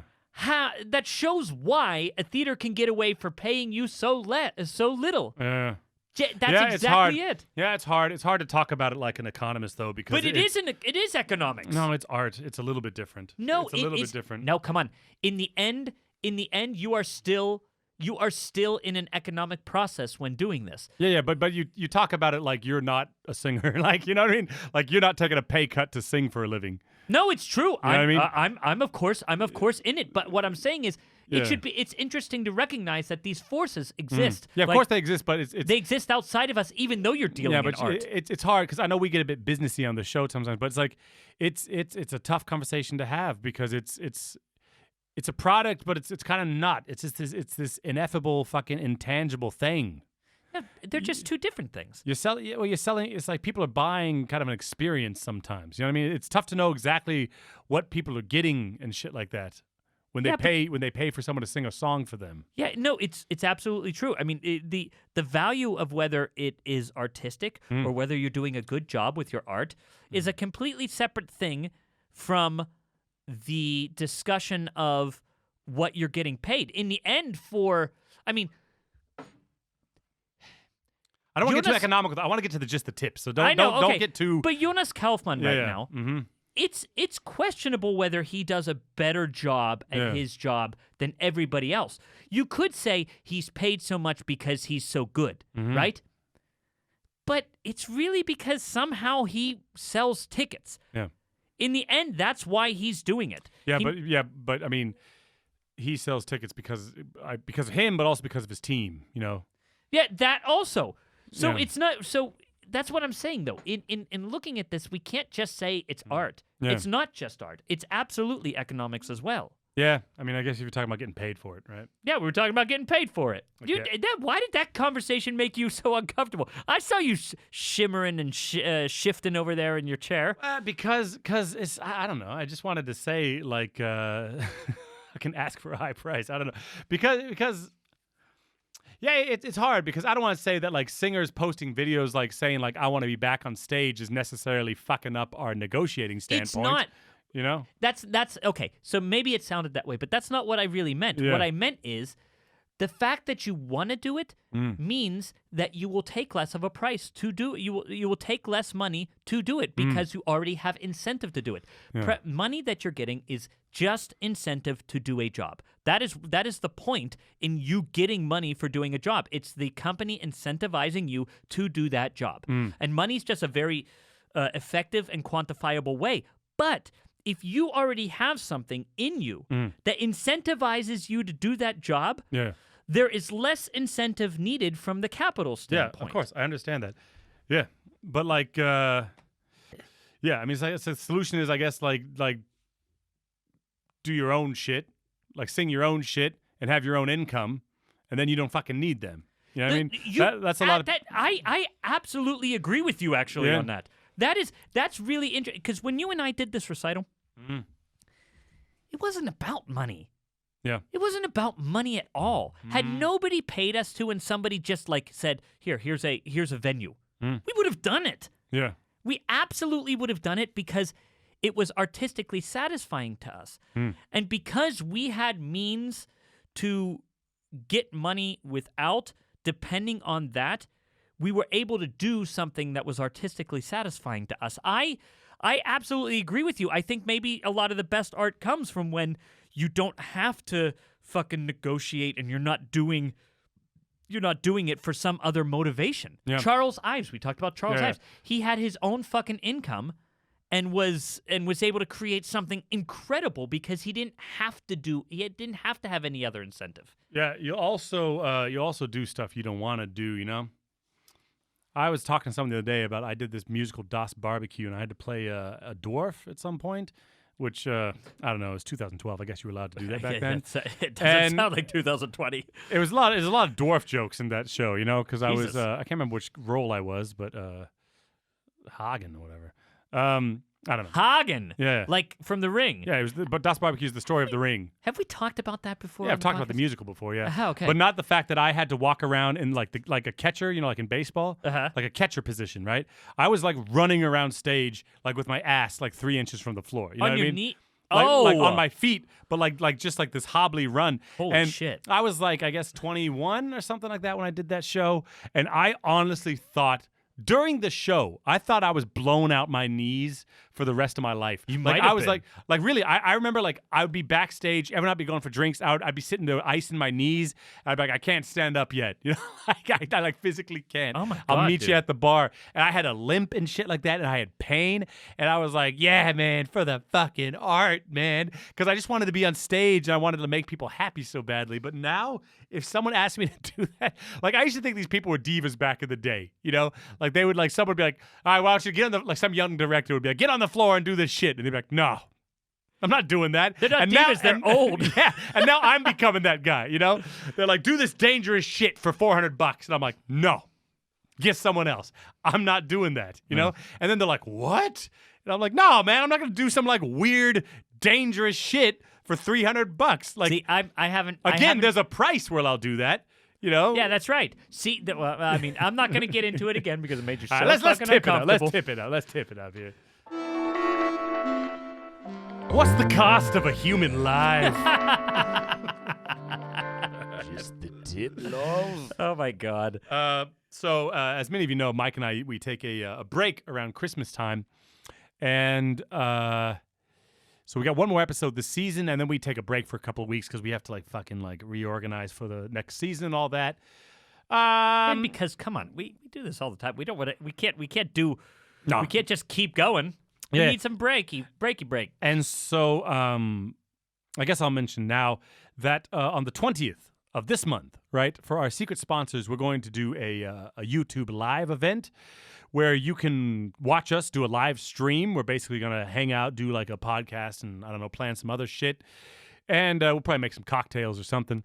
that shows why a theater can get away for paying you so little. Yeah. That's yeah, it's hard. exactly it. Yeah, it's hard. It's hard to talk about it like an economist, though, because But it is economics. No, it's art. It's a little bit different. No, it's a little bit different. No, come on. In the end, you are still in an economic process when doing this. Yeah, but you talk about it like you're not a singer, like you know what I mean? Like you're not taking a pay cut to sing for a living. No, it's true. what I mean? I'm of course in it. But what I'm saying is, Yeah. it's interesting to recognize that these forces exist. Yeah, of Like, course they exist, but it's they exist outside of us, even though you're dealing yeah, in but art. it's hard because I know we get a bit businessy on the show sometimes, but it's like it's a tough conversation to have because it's a product, but it's kind of not. It's just this ineffable fucking intangible thing. Yeah, they're just two different things. You're selling. It's like people are buying kind of an experience sometimes. You know what I mean? It's tough to know exactly what people are getting and shit like that when they pay for someone to sing a song for them. Yeah, no, it's absolutely true. I mean, the value of whether it is artistic or whether you're doing a good job with your art is a completely separate thing from the discussion of what you're getting paid. In the end, I don't want to get too Jonas- economical. I want to get to just the tips. So I know, don't okay. get too. But Jonas Kaufmann right yeah. now, Mm-hmm. it's questionable whether he does a better job at Yeah. his job than everybody else. You could say he's paid so much because he's so good, Mm-hmm. right? But it's really because somehow he sells tickets. Yeah. In the end, that's why he's doing it. But I mean, he sells tickets because of him, but also because of his team. You know. Yeah, that also. So Yeah. it's not so. That's what I'm saying, though. In looking at this, we can't just say it's art. Yeah. It's not just art. It's absolutely economics as well. Yeah, I mean, I guess if you're talking about getting paid for it, right? Yeah, we were talking about getting paid for it. Okay. Why did that conversation make you so uncomfortable? I saw you shimmering and shifting over there in your chair. Because it's I don't know. I just wanted to say like I can ask for a high price. I don't know because yeah, it's hard because I don't want to say that like singers posting videos like saying like I want to be back on stage is necessarily fucking up our negotiating standpoint. It's not. You know? That's okay. So maybe it sounded that way, but that's not what I really meant. Yeah. What I meant is the fact that you want to do it means that you will take less of a price to do it. You will take less money to do it because you already have incentive to do it. Yeah. Money that you're getting is just incentive to do a job. That is the point in you getting money for doing a job. It's the company incentivizing you to do that job. And money's just a very effective and quantifiable way. But if you already have something in you that incentivizes you to do that job, there is less incentive needed from the capital standpoint. Yeah, of course. I understand that. Yeah. But like yeah, I mean it's the solution is I guess like do your own shit, like sing your own shit and have your own income, and then you don't fucking need them. You know what I mean? That's a lot of I absolutely agree with you actually on that. That's really interesting because when you and I did this recital, it wasn't about money. Yeah. It wasn't about money at all. Had nobody paid us to and somebody just like said, here's a venue, we would have done it. Yeah. We absolutely would have done it because it was artistically satisfying to us. And because we had means to get money without depending on that, we were able to do something that was artistically satisfying to us. I absolutely agree with you. I think maybe a lot of the best art comes from when you don't have to fucking negotiate and you're not doing it for some other motivation. Yeah. Charles Ives, we talked about Charles Ives. He had his own fucking income and was able to create something incredible because he didn't have to have any other incentive. Yeah, you also do stuff you don't want to do, you know? I was talking to someone the other day about I did this musical Das Barbecue and I had to play a dwarf at some point, which I don't know, it was 2012. I guess you were allowed to do that back then. It doesn't sound like 2020. It was a lot of dwarf jokes in that show, you know, because I was I can't remember which role I was, but Hagen or whatever. I don't know. Hagen. Yeah. Like from The Ring. Yeah, but Das Barbecue is the story of The Ring. Have we talked about that before? Yeah, I've talked about the musical before, yeah. Okay. But not the fact that I had to walk around in like a catcher, you know, like in baseball, like a catcher position, right? I was like running around stage like with my ass like 3 inches from the floor. You know on what your I mean? knee? Like on my feet, but like just like this hobbly run. Holy shit. I was like, I guess 21 or something like that when I did that show. And I honestly thought during the show, I thought I was blown out my knees for the rest of my life. You like might I have was been. like really, I remember like I would be backstage, everyone would be going for drinks. I'd be sitting there, ice in my knees. I'd be like, I can't stand up yet. You know, I like physically can't. Oh my God, I'll meet dude. you at the bar. And I had a limp and shit like that, and I had pain. And I was like, yeah, man, for the fucking art, man. Because I just wanted to be on stage and I wanted to make people happy so badly. But now, if someone asked me to do that, like I used to think these people were divas back in the day, you know? Like they would like, someone would be like, all right, why don't you get on the, like some young director would be like, get on the floor and do this shit. And they'd be like, no, I'm not doing that. They're not and divas, they're old. Yeah. And now I'm becoming that guy, you know? They're like, do this dangerous shit for $400. And I'm like, no, get someone else. I'm not doing that, you know? And then they're like, what? And I'm like, no, man, I'm not going to do some like weird, dangerous shit for $300. Like, See, I haven't. there's a price where I'll do that. You know? Yeah, that's right. See, well, I mean, I'm not going to get into it again because it made you so All right, let's fucking tip it up. uncomfortable. Let's tip it up here. What's the cost of a human life? Just the tip, love. Oh my God. So, as many of you know, Mike and I, we take a break around Christmas time. And so we got one more episode this season, and then we take a break for a couple of weeks because we have to like fucking like reorganize for the next season and all that. And because come on, we do this all the time. We don't want to. We can't just keep going. We need some breaky. And so I guess I'll mention now that on the 20th of this month, right, for our secret sponsors, we're going to do a YouTube live event where you can watch us do a live stream. We're basically going to hang out, do like a podcast and, I don't know, plan some other shit. and we'll probably make some cocktails or something.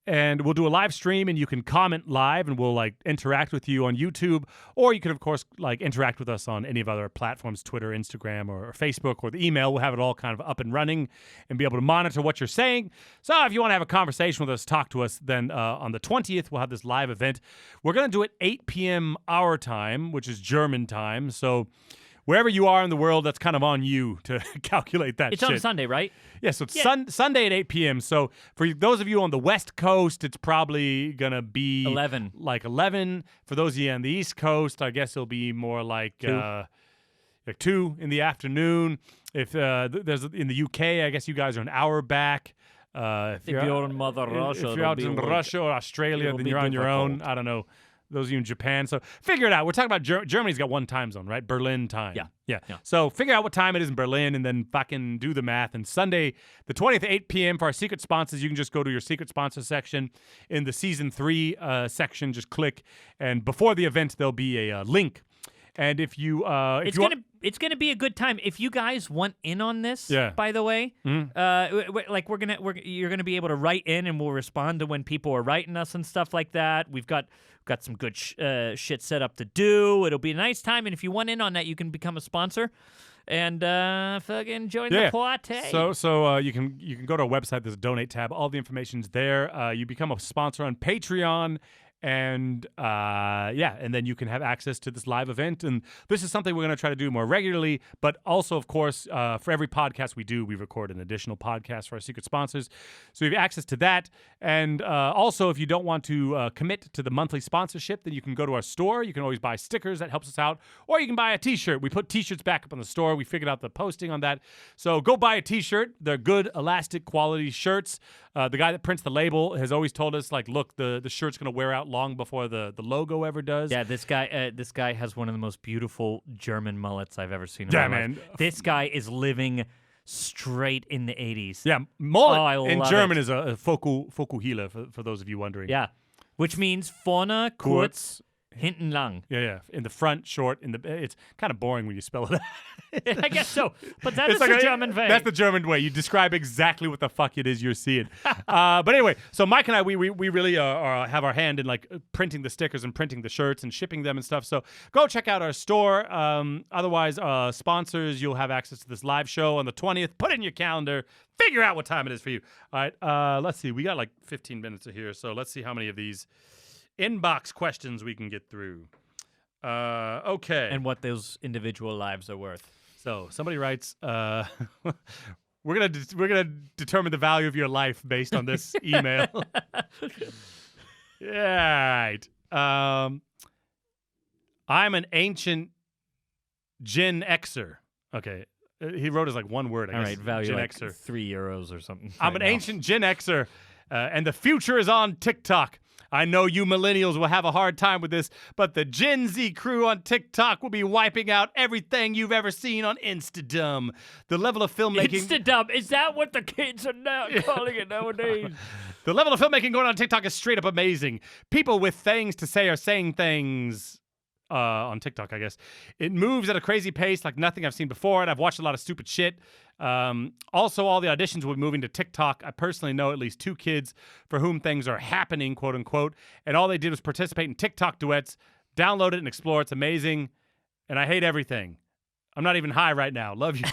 And we'll do a live stream, and you can comment live, and we'll like interact with you on YouTube, or you can of course like interact with us on any of other platforms, Twitter, Instagram, or Facebook, or the email. We'll have it all kind of up and running, and be able to monitor what you're saying. So if you want to have a conversation with us, talk to us, then on the 20th we'll have this live event. We're gonna do it 8 p.m. our time, which is German time. So wherever you are in the world, that's kind of on you to calculate that. It's shit. on Sunday, right? Yeah, so it's Sunday at 8 p.m. So for those of you on the West Coast, it's probably going to be 11. Like 11. For those of you on the East Coast, I guess it'll be more like 2 in the afternoon. If there's in the UK, I guess you guys are an hour back. If you're in Mother Russia, if you're out in Russia or Australia, then you're on your own. I don't know. Those of you in Japan. So figure it out. We're talking about Germany's got one time zone, right? Berlin time. Yeah. So figure out what time it is in Berlin and then fucking do the math. And Sunday, the 20th at 8 p.m. for our secret sponsors, you can just go to your secret sponsor section in the season 3 section. Just click. And before the event, there'll be a link. And if you, it's gonna be a good time. If you guys want in on this, by the way, you're gonna be able to write in, and we'll respond to when people are writing us and stuff like that. We've got some good shit set up to do. It'll be a nice time, and if you want in on that, you can become a sponsor and fucking join the party. So you can go to our website. There's a donate tab. All the information's there. You become a sponsor on Patreon. And and then you can have access to this live event. And this is something we're going to try to do more regularly. But also, of course, for every podcast we do, we record an additional podcast for our secret sponsors. So you have access to that. And also, if you don't want to commit to the monthly sponsorship, then you can go to our store. You can always buy stickers. That helps us out. Or you can buy a T-shirt. We put T-shirts back up on the store. We figured out the posting on that. So go buy a T-shirt. They're good, elastic quality shirts. The guy that prints the label has always told us, like, look, the shirt's going to wear out long before the logo ever does. Yeah, this guy has one of the most beautiful German mullets I've ever seen in my life. This guy is living straight in the 80s. Yeah, mullet in German it. is a Fokuhila, for those of you wondering. Yeah, which means vorne kurz, hinten lang. Yeah. In the front, short. It's kind of boring when you spell it out. I guess so. But that is the German way. That's the German way. You describe exactly what the fuck it is you're seeing. But anyway, so Mike and I, we really have our hand in like printing the stickers and printing the shirts and shipping them and stuff. So go check out our store. Otherwise, sponsors, you'll have access to this live show on the 20th. Put it in your calendar. Figure out what time it is for you. All right. Let's see. We got like 15 minutes here. So let's see how many of these inbox questions we can get through. Okay. And what those individual lives are worth. So somebody writes, we're gonna determine the value of your life based on this email. Yeah, right. I'm an ancient Gen Xer. Okay. He wrote as like one word. I guess. Value Gen like Xer. €3 or something. I'm an ancient Gen Xer, and the future is on TikTok. I know you millennials will have a hard time with this, but the Gen Z crew on TikTok will be wiping out everything you've ever seen on Instadum. The level of filmmaking... Instadum? Is that what the kids are now calling it nowadays? The level of filmmaking going on TikTok is straight up amazing. People with things to say are saying things... on TikTok, I guess. It moves at a crazy pace like nothing I've seen before, and I've watched a lot of stupid shit. Also, all the auditions will be moving to TikTok. I personally know at least 2 kids for whom things are happening, quote unquote, and all they did was participate in TikTok duets. Download it and explore. It's amazing, and I hate everything. I'm not even high right now. Love you.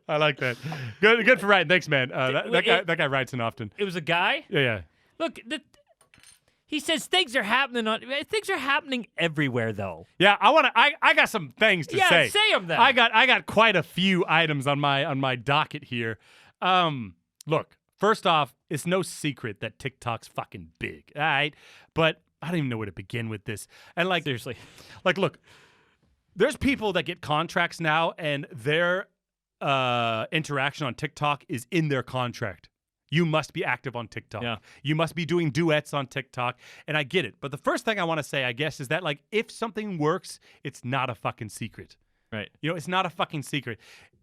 I like that. Good for writing. Thanks, man. That guy writes in often. It was a guy? Yeah. Look, he says things are happening things are happening everywhere though. Yeah, I got some things to say. Yeah, say them then. I got quite a few items on my docket here. Look, first off, it's no secret that TikTok's fucking big, all right? But I don't even know where to begin with this. And like seriously. Like look, there's people that get contracts now and their interaction on TikTok is in their contract. You must be active on TikTok. Yeah. You must be doing duets on TikTok. And I get it. But the first thing I want to say, I guess, is that, like, if something works, it's not a fucking secret. Right. You know, it's not a fucking secret.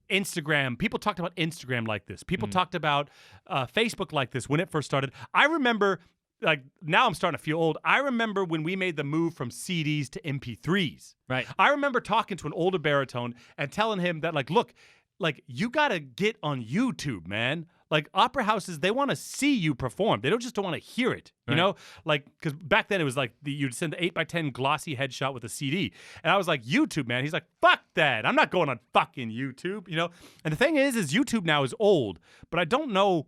Instagram, people talked about Instagram like this. People talked about Facebook like this when it first started. I remember, like, now I'm starting to feel old. I remember when we made the move from CDs to MP3s. Right. I remember talking to an older baritone and telling him that, like, look, like, you gotta get on YouTube, man. Like, opera houses, they want to see you perform. They don't just want to hear it, you know? Like, because back then it was like you'd send the 8x10 glossy headshot with a CD. And I was like, YouTube, man. He's like, fuck that. I'm not going on fucking YouTube, you know? And the thing is YouTube now is old, but I don't know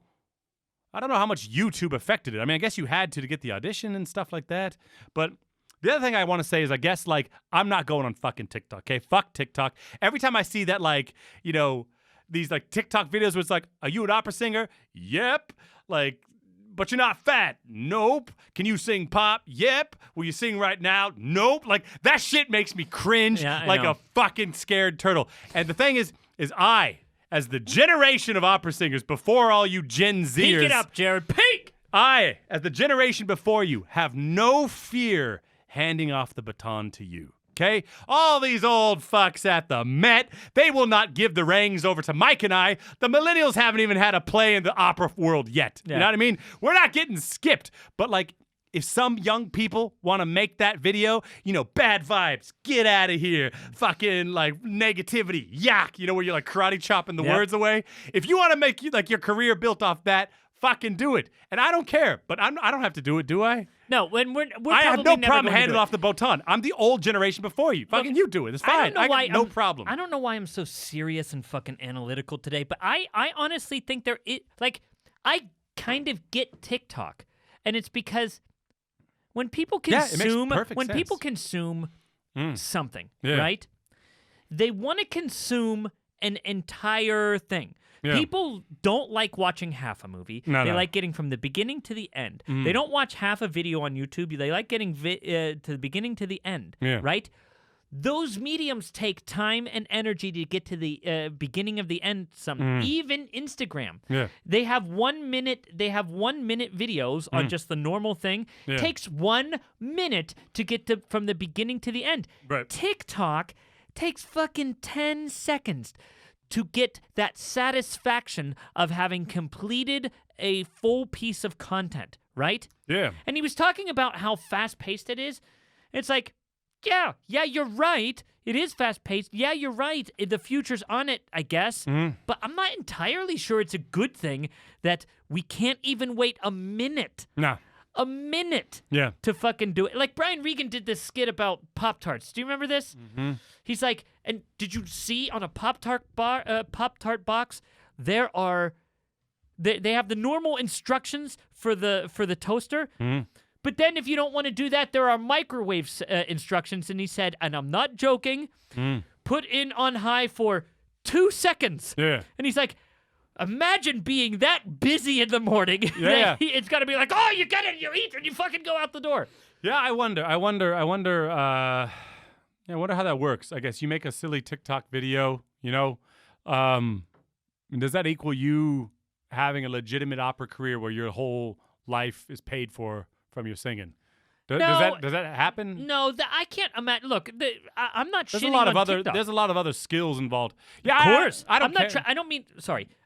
how much YouTube affected it. I mean, I guess you had to get the audition and stuff like that. But the other thing I want to say is, I guess, like, I'm not going on fucking TikTok, okay? Fuck TikTok. Every time I see that, like, you know, these like TikTok videos where it's like, are you an opera singer? Yep. Like, but you're not fat. Nope. Can you sing pop? Yep. Will you sing right now? Nope. Like, that shit makes me cringe like a fucking scared turtle. And the thing is I, as the generation of opera singers before all you Gen Zers. Peek it up, Jared. Peek! I, as the generation before you, have no fear handing off the baton to you. Okay? All these old fucks at the Met, they will not give the reins over to Mike and I. The millennials haven't even had a play in the opera world yet. You know what I mean? We're not getting skipped. But, like, if some young people want to make that video, you know, bad vibes, get out of here, fucking, like, negativity, yak, you know, where you're, like, karate chopping the words away. If you want to make, like, your career built off that, fucking do it. And I don't care, but I don't have to do it, do I? No, when we're I have no problem handing off the baton. I'm the old generation before you. Fucking you do it. It's fine. I got no problem. I don't know why I'm so serious and fucking analytical today, but I honestly think I kind of get TikTok. And it's because when people consume people consume something, right? They want to consume an entire thing. Yeah. People don't like watching half a movie. They like getting from the beginning to the end. They don't watch half a video on YouTube. They like getting to the beginning to the end, right? Those mediums take time and energy to get to the beginning of the end. Even Instagram, they have 1 minute. They have 1 minute videos on just the normal thing. Takes 1 minute to get from the beginning to the end. Right. TikTok takes fucking 10 seconds to get that satisfaction of having completed a full piece of content, right? Yeah. And he was talking about how fast-paced it is. It's like, yeah, you're right. It is fast-paced. Yeah, you're right. The future's on it, I guess. But I'm not entirely sure it's a good thing that we can't even wait a minute. No. A minute to fucking do it. Like, Brian Regan did this skit about Pop-Tarts. Do you remember this? He's like, and did you see on a Pop-Tart box, they have the normal instructions for the toaster, but then if you don't want to do that, there are microwave instructions. And he said, and I'm not joking, put in on high for 2 seconds. Yeah. And he's like, imagine being that busy in the morning. Yeah. It's got to be like, oh, you get it, you eat, and you fucking go out the door. Yeah, I wonder how that works. I guess you make a silly TikTok video, you know. Does that equal you having a legitimate opera career where your whole life is paid for from your singing? Does that happen? No, I can't imagine. Look, I'm not there's shitting a lot of on other TikTok. There's a lot of other skills involved. Yeah, of course. I don't care.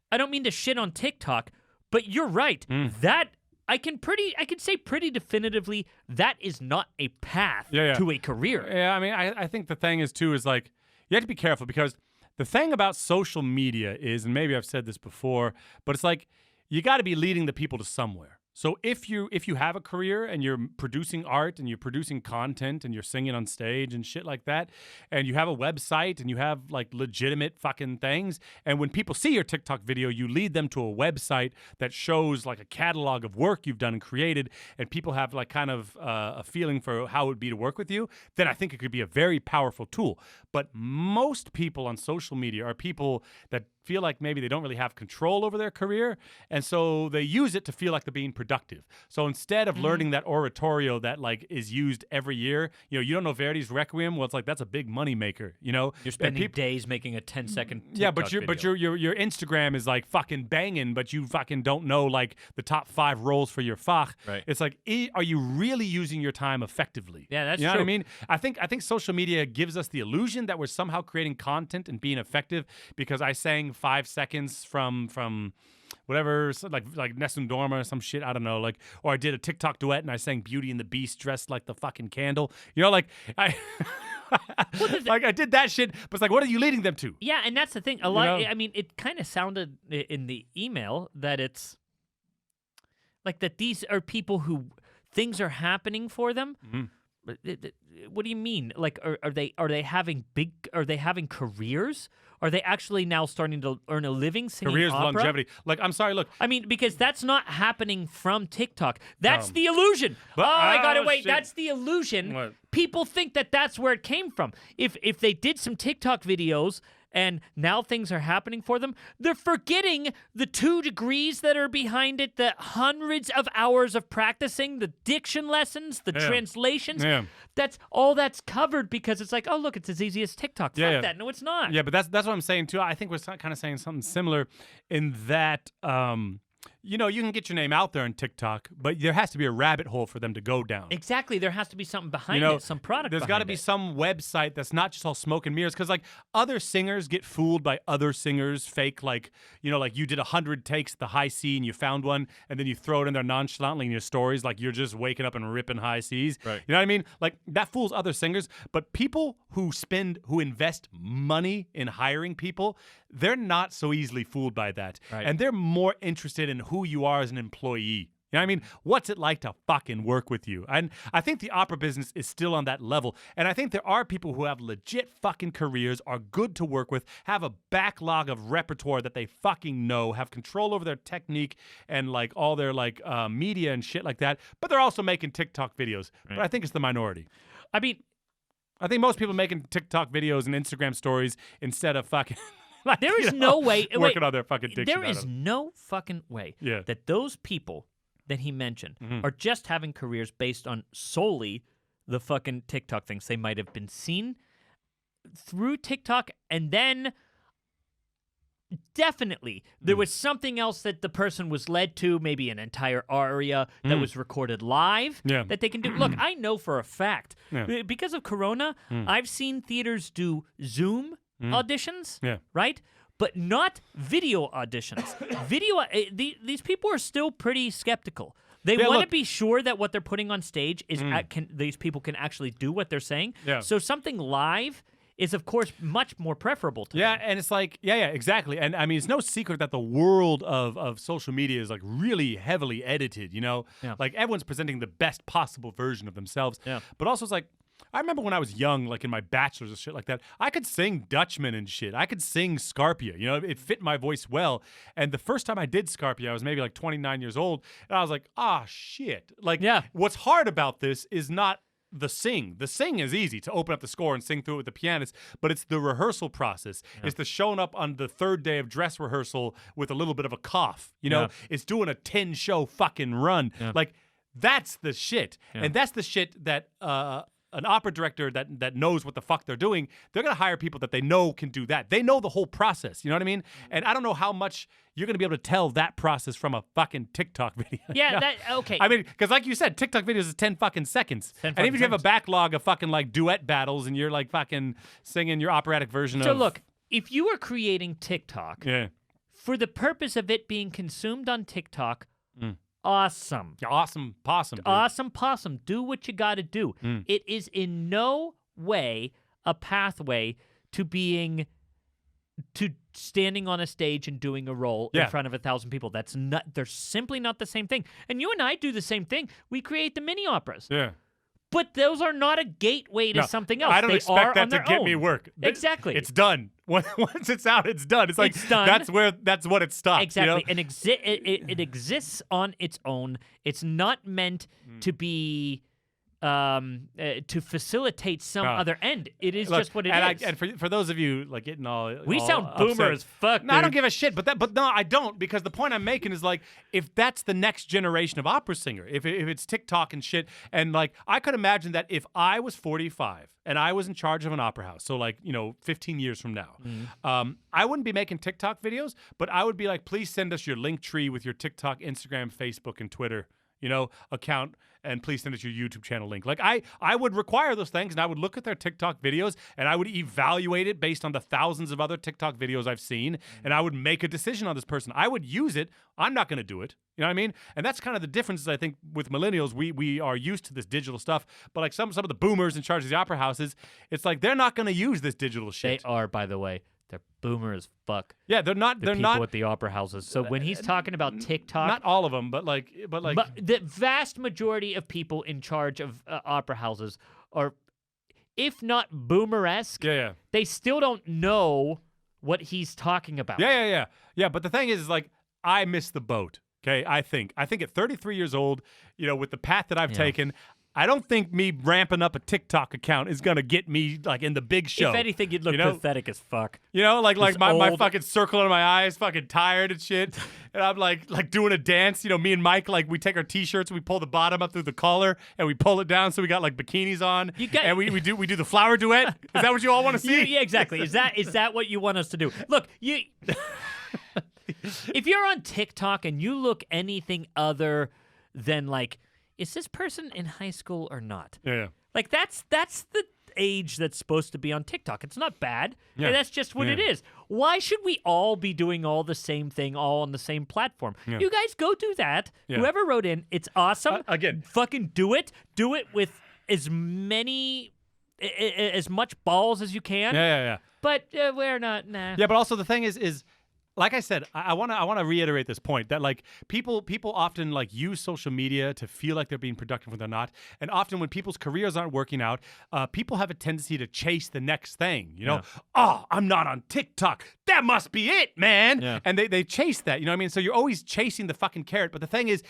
I don't mean to shit on TikTok, but you're right. That I can say pretty definitively that is not a path to a career. Yeah, I mean, I think the thing is too is like you have to be careful because the thing about social media is, and maybe I've said this before, but it's like you got to be leading the people to somewhere. So if you have a career and you're producing art and you're producing content and you're singing on stage and shit like that, and you have a website and you have like legitimate fucking things, and when people see your TikTok video, you lead them to a website that shows like a catalog of work you've done and created, and people have like kind of a feeling for how it would be to work with you, then I think it could be a very powerful tool. But most people on social media are people that feel like maybe they don't really have control over their career, and so they use it to feel like they're being productive. So instead of learning that oratorio that like is used every year, you know, you don't know Verdi's Requiem, well, it's like that's a big money maker, you know. You're spending days making a 10-second but your Instagram is like fucking banging, but you fucking don't know like the top 5 roles for your Fach. Right. It's like, are you really using your time effectively? Yeah, that's you know true. what I mean? I think social media gives us the illusion that we're somehow creating content and being effective because I sang 5 seconds from whatever, like Nessun Dorma or some shit, I don't know, like, or I did a TikTok duet and I sang Beauty and the Beast dressed like the fucking candle, you know, like I Like I did that shit, but it's like, what are you leading them to? Yeah, and that's the thing. A lot. know? I mean, it kind of sounded in the email that it's like that these are people who things are happening for them. But what do you mean? Like, are they having careers? Are they actually now starting to earn a living singing Careers, opera? longevity. Like, I'm sorry, look. I mean, because that's not happening from TikTok. That's No. the illusion. But- I gotta wait. shit. That's the illusion. What? People think that that's where it came from. If they did some TikTok videos and now things are happening for them, they're forgetting the 2 degrees that are behind it, the hundreds of hours of practicing, the diction lessons, the translations. Yeah. That's all that's covered because it's like, oh, look, it's as easy as TikTok. Fuck Yeah. that. No, it's not. Yeah, but that's what I'm saying too. I think we're kind of saying something similar in that you know, you can get your name out there on TikTok, but there has to be a rabbit hole for them to go down. Exactly. There has to be something behind You know, it, some product There's got to behind be it. some website that's not just all smoke and mirrors, because like other singers get fooled by other singers, fake like, you know, like you did 100 takes at the high C and you found one, and then you throw it in there nonchalantly in your stories, like you're just waking up and ripping high Cs. Right. You know what I mean? Like that fools other singers, but people who invest money in hiring people, they're not so easily fooled by that, Right. and they're more interested in who you are as an employee. You know what I mean? What's it like to fucking work with you? And I think the opera business is still on that level. And I think there are people who have legit fucking careers, are good to work with, have a backlog of repertoire that they fucking know, have control over their technique and like all their like media and shit like that. But they're also making TikTok videos. But I think it's the minority. I mean, I think most people making TikTok videos and Instagram stories instead of fucking... like, there is you know, no way. working on their fucking diction. There out is of it. no fucking way Yeah. that those people that he mentioned are just having careers based on solely the fucking TikTok things. They might have been seen through TikTok, and then definitely there was something else that the person was led to, maybe an entire aria that was recorded live Yeah. that they can do. Look, I know for a fact, Yeah. because of Corona, I've seen theaters do Zoom auditions, Yeah. right? But not video auditions. These people are still pretty skeptical. They Yeah, want to look- be sure that what they're putting on stage is these people can actually do what they're saying. Yeah. So something live is, of course, much more preferable to Yeah, them. and it's like, yeah, exactly. And I mean, it's no secret that the world of social media is like really heavily edited, you know? Yeah. Like everyone's presenting the best possible version of themselves. Yeah. But also it's like, I remember when I was young, like in my bachelor's and shit like that, I could sing Dutchman and shit. I could sing Scarpia. You know, it fit my voice well. And the first time I did Scarpia, I was maybe like 29 years old. And I was like, shit. Like, Yeah. what's hard about this is not the sing. The sing is easy to open up the score and sing through it with the pianist, but it's the rehearsal process. It's the showing up on the third day of dress rehearsal with a little bit of a cough. You know, Yeah. it's doing a 10 show fucking run. Yeah. Like, that's the shit. Yeah. And that's the shit that an opera director that knows what the fuck they're doing, they're going to hire people that they know can do that. They know the whole process. You know what I mean? And I don't know how much you're going to be able to tell that process from a fucking TikTok video. Yeah, okay. I mean, because like you said, TikTok videos is 10 fucking seconds. 10 and even if you have a seconds. backlog of fucking like duet battles and you're like fucking singing your operatic version So of... look, if you are creating TikTok Yeah. for the purpose of it being consumed on TikTok, awesome. Yeah, awesome possum, dude. Awesome possum. Do what you got to do. It is in no way a pathway to standing on a stage and doing a role Yeah. in front of 1,000 people. That's not. They're simply not the same thing. And you and I do the same thing. We create the mini operas, Yeah. but those are not a gateway to No, something else. I don't They expect are that on to their get own. me work. Exactly. It's done. Once it's out, it's done. It's like It's done. that's what it stops. Exactly, You know? and it exists on its own. It's not meant to be to facilitate some other end. It is Look, just what it and is. And for those of you like getting all We all sound boomer upset- as fuck, No, I don't dude. give a shit. But no, I don't, because the point I'm making is like, if that's the next generation of opera singer, if it's TikTok and shit, and like I could imagine that if I was 45 and I was in charge of an opera house, so like 15 years from now, I wouldn't be making TikTok videos, but I would be like, please send us your link tree with your TikTok, Instagram, Facebook, and Twitter. account, and please send us your YouTube channel link. Like I would require those things, and I would look at their TikTok videos, and I would evaluate it based on the thousands of other TikTok videos I've seen, and I would make a decision on this person. I would use it. I'm not going to do it. You know what I mean? And that's kind of the difference, I think, with millennials. We are used to this digital stuff, but like some of the boomers in charge of the opera houses, it's like they're not going to use this digital shit. They are, by the way. They're boomer as fuck. Yeah, they're not. They're people at the opera houses. So when he's talking about TikTok, not all of them, but the vast majority of people in charge of opera houses are, if not boomer-esque, they still don't know what he's talking about. Yeah. But the thing is, like, I missed the boat. Okay, I think at 33 years old, with the path that I've taken, I don't think me ramping up a TikTok account is gonna get me like in the big show. If anything, you'd look pathetic as fuck. Like my fucking circle under my eyes, fucking tired and shit. And I'm like doing a dance. Me and Mike, like we take our t-shirts and we pull the bottom up through the collar and we pull it down so we got like bikinis on. And we do the flower duet. Is that what you all want to see? Yeah, exactly. Is that what you want us to do? Look, if you're on TikTok and you look anything other than like, is this person in high school or not? Yeah. Like that's the age that's supposed to be on TikTok. It's not bad. Yeah. That's just what it is. Why should we all be doing all the same thing, all on the same platform? Yeah. You guys go do that. Yeah. Whoever wrote in, it's awesome. Again, fucking do it. Do it with as much balls as you can. Yeah. But we're not. Nah. Yeah, but also the thing is. Like I said, I want to reiterate this point that like people often like use social media to feel like they're being productive when they're not, and often when people's careers aren't working out, people have a tendency to chase the next thing. Oh, I'm not on TikTok. That must be it, man. Yeah. And they chase that. You know what I mean? So you're always chasing the fucking carrot. But the thing is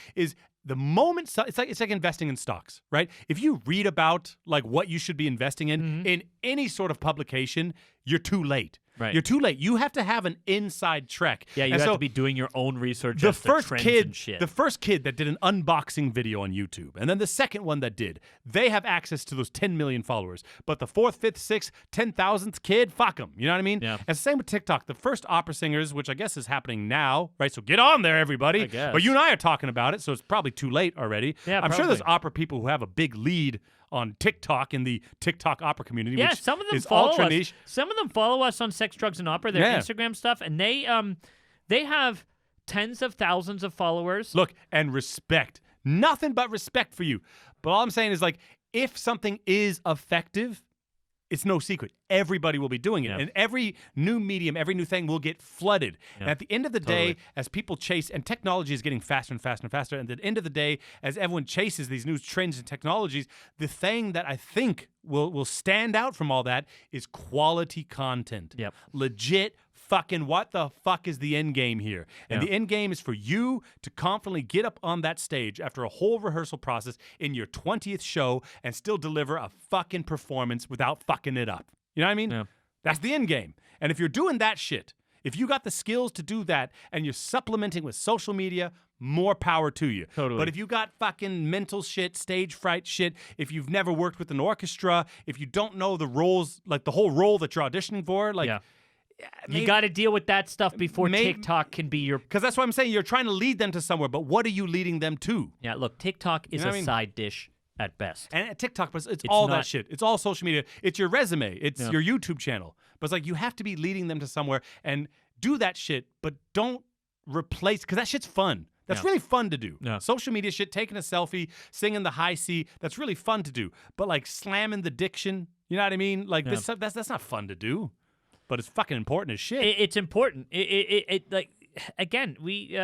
the moment it's like investing in stocks, right? If you read about like what you should be investing in any sort of publication, you're too late. Right. You're too late. You have to have an inside track. Yeah, you have to be doing your own research. The as to first trends kid, and shit. the first kid that did an unboxing video on YouTube, and then the second one that did, they have access to those 10 million followers. But the 4th, 5th, 6th, 10,000th kid, fuck them. You know what I mean? Yeah. And same with TikTok. The first opera singers, which I guess is happening now, right? So get on there, everybody. I guess. But you and I are talking about it, so it's probably too late already. Yeah, I'm sure there's probably. opera people who have a big lead on TikTok in the TikTok opera community. Yeah, which some of them is follow ultra us. niche. Some of them follow us on Sex, Drugs, and Opera, their Instagram stuff, and they have tens of thousands of followers. Look, and respect. Nothing but respect for you. But all I'm saying is, like, if something is effective, it's no secret. Everybody will be doing it. Yeah. And every new medium, every new thing will get flooded. Yeah. And at the end of the day, as people chase, and technology is getting faster and faster and faster, and at the end of the day, as everyone chases these new trends and technologies, the thing that I think will stand out from all that is quality content. Yep. Legit fucking what the fuck is the end game here? And the end game is for you to confidently get up on that stage after a whole rehearsal process in your 20th show and still deliver a fucking performance without fucking it up. You know what I mean? Yeah. That's the end game. And if you're doing that shit, if you got the skills to do that and you're supplementing with social media, more power to you. Totally. But if you got fucking mental shit, stage fright shit, if you've never worked with an orchestra, if you don't know the roles, like the whole role that you're auditioning for, like... Yeah. You got to deal with that stuff before TikTok can be your... Because that's what I'm saying. You're trying to lead them to somewhere, but what are you leading them to? Yeah, look, TikTok is a side dish at best. And at TikTok, but it's all not... that shit. It's all social media. It's your resume. It's your YouTube channel. But it's like you have to be leading them to somewhere and do that shit, but don't replace... Because that shit's fun. That's really fun to do. Yeah. Social media shit, taking a selfie, singing the high C, that's really fun to do. But like slamming the diction, you know what I mean? Like that's not fun to do. But it's fucking important as shit. It's important. It like again, we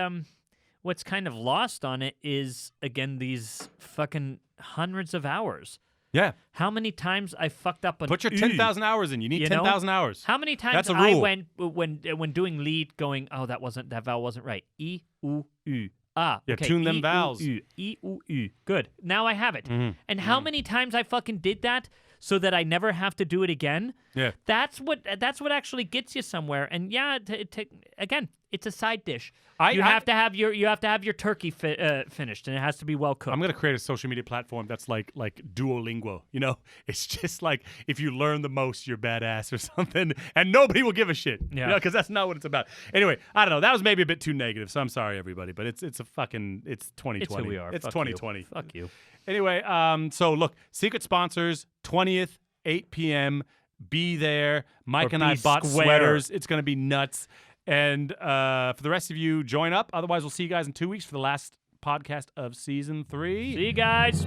what's kind of lost on it is again these fucking hundreds of hours. Yeah. How many times I fucked up on Put your 10,000 hours in. You need 10,000 hours. How many times That's a I rule. went when doing lead going, oh that vowel wasn't right. E U U. Ah, Yeah, okay. tune them E, vowels. U, E U U. Good. Now I have it. Mm-hmm. And how many times I fucking did that so that I never have to do it again? Yeah. That's what actually gets you somewhere. And yeah, again, It's a side dish. I You have to have your turkey finished, and it has to be well cooked. I'm gonna create a social media platform that's like Duolingo. You know, it's just like if you learn the most, you're badass or something, and nobody will give a shit. Yeah. You know, because that's not what it's about. Anyway, I don't know. That was maybe a bit too negative, so I'm sorry, everybody. But it's 2020. It's who we are. It's Fuck 2020. You. Fuck you. Anyway, so look, secret sponsors, 20th, 8 p.m. Be there. Mike Or and I be bought square. sweaters. It's gonna be nuts. And for the rest of you, join up. Otherwise, we'll see you guys in 2 weeks for the last podcast of season 3. See you guys.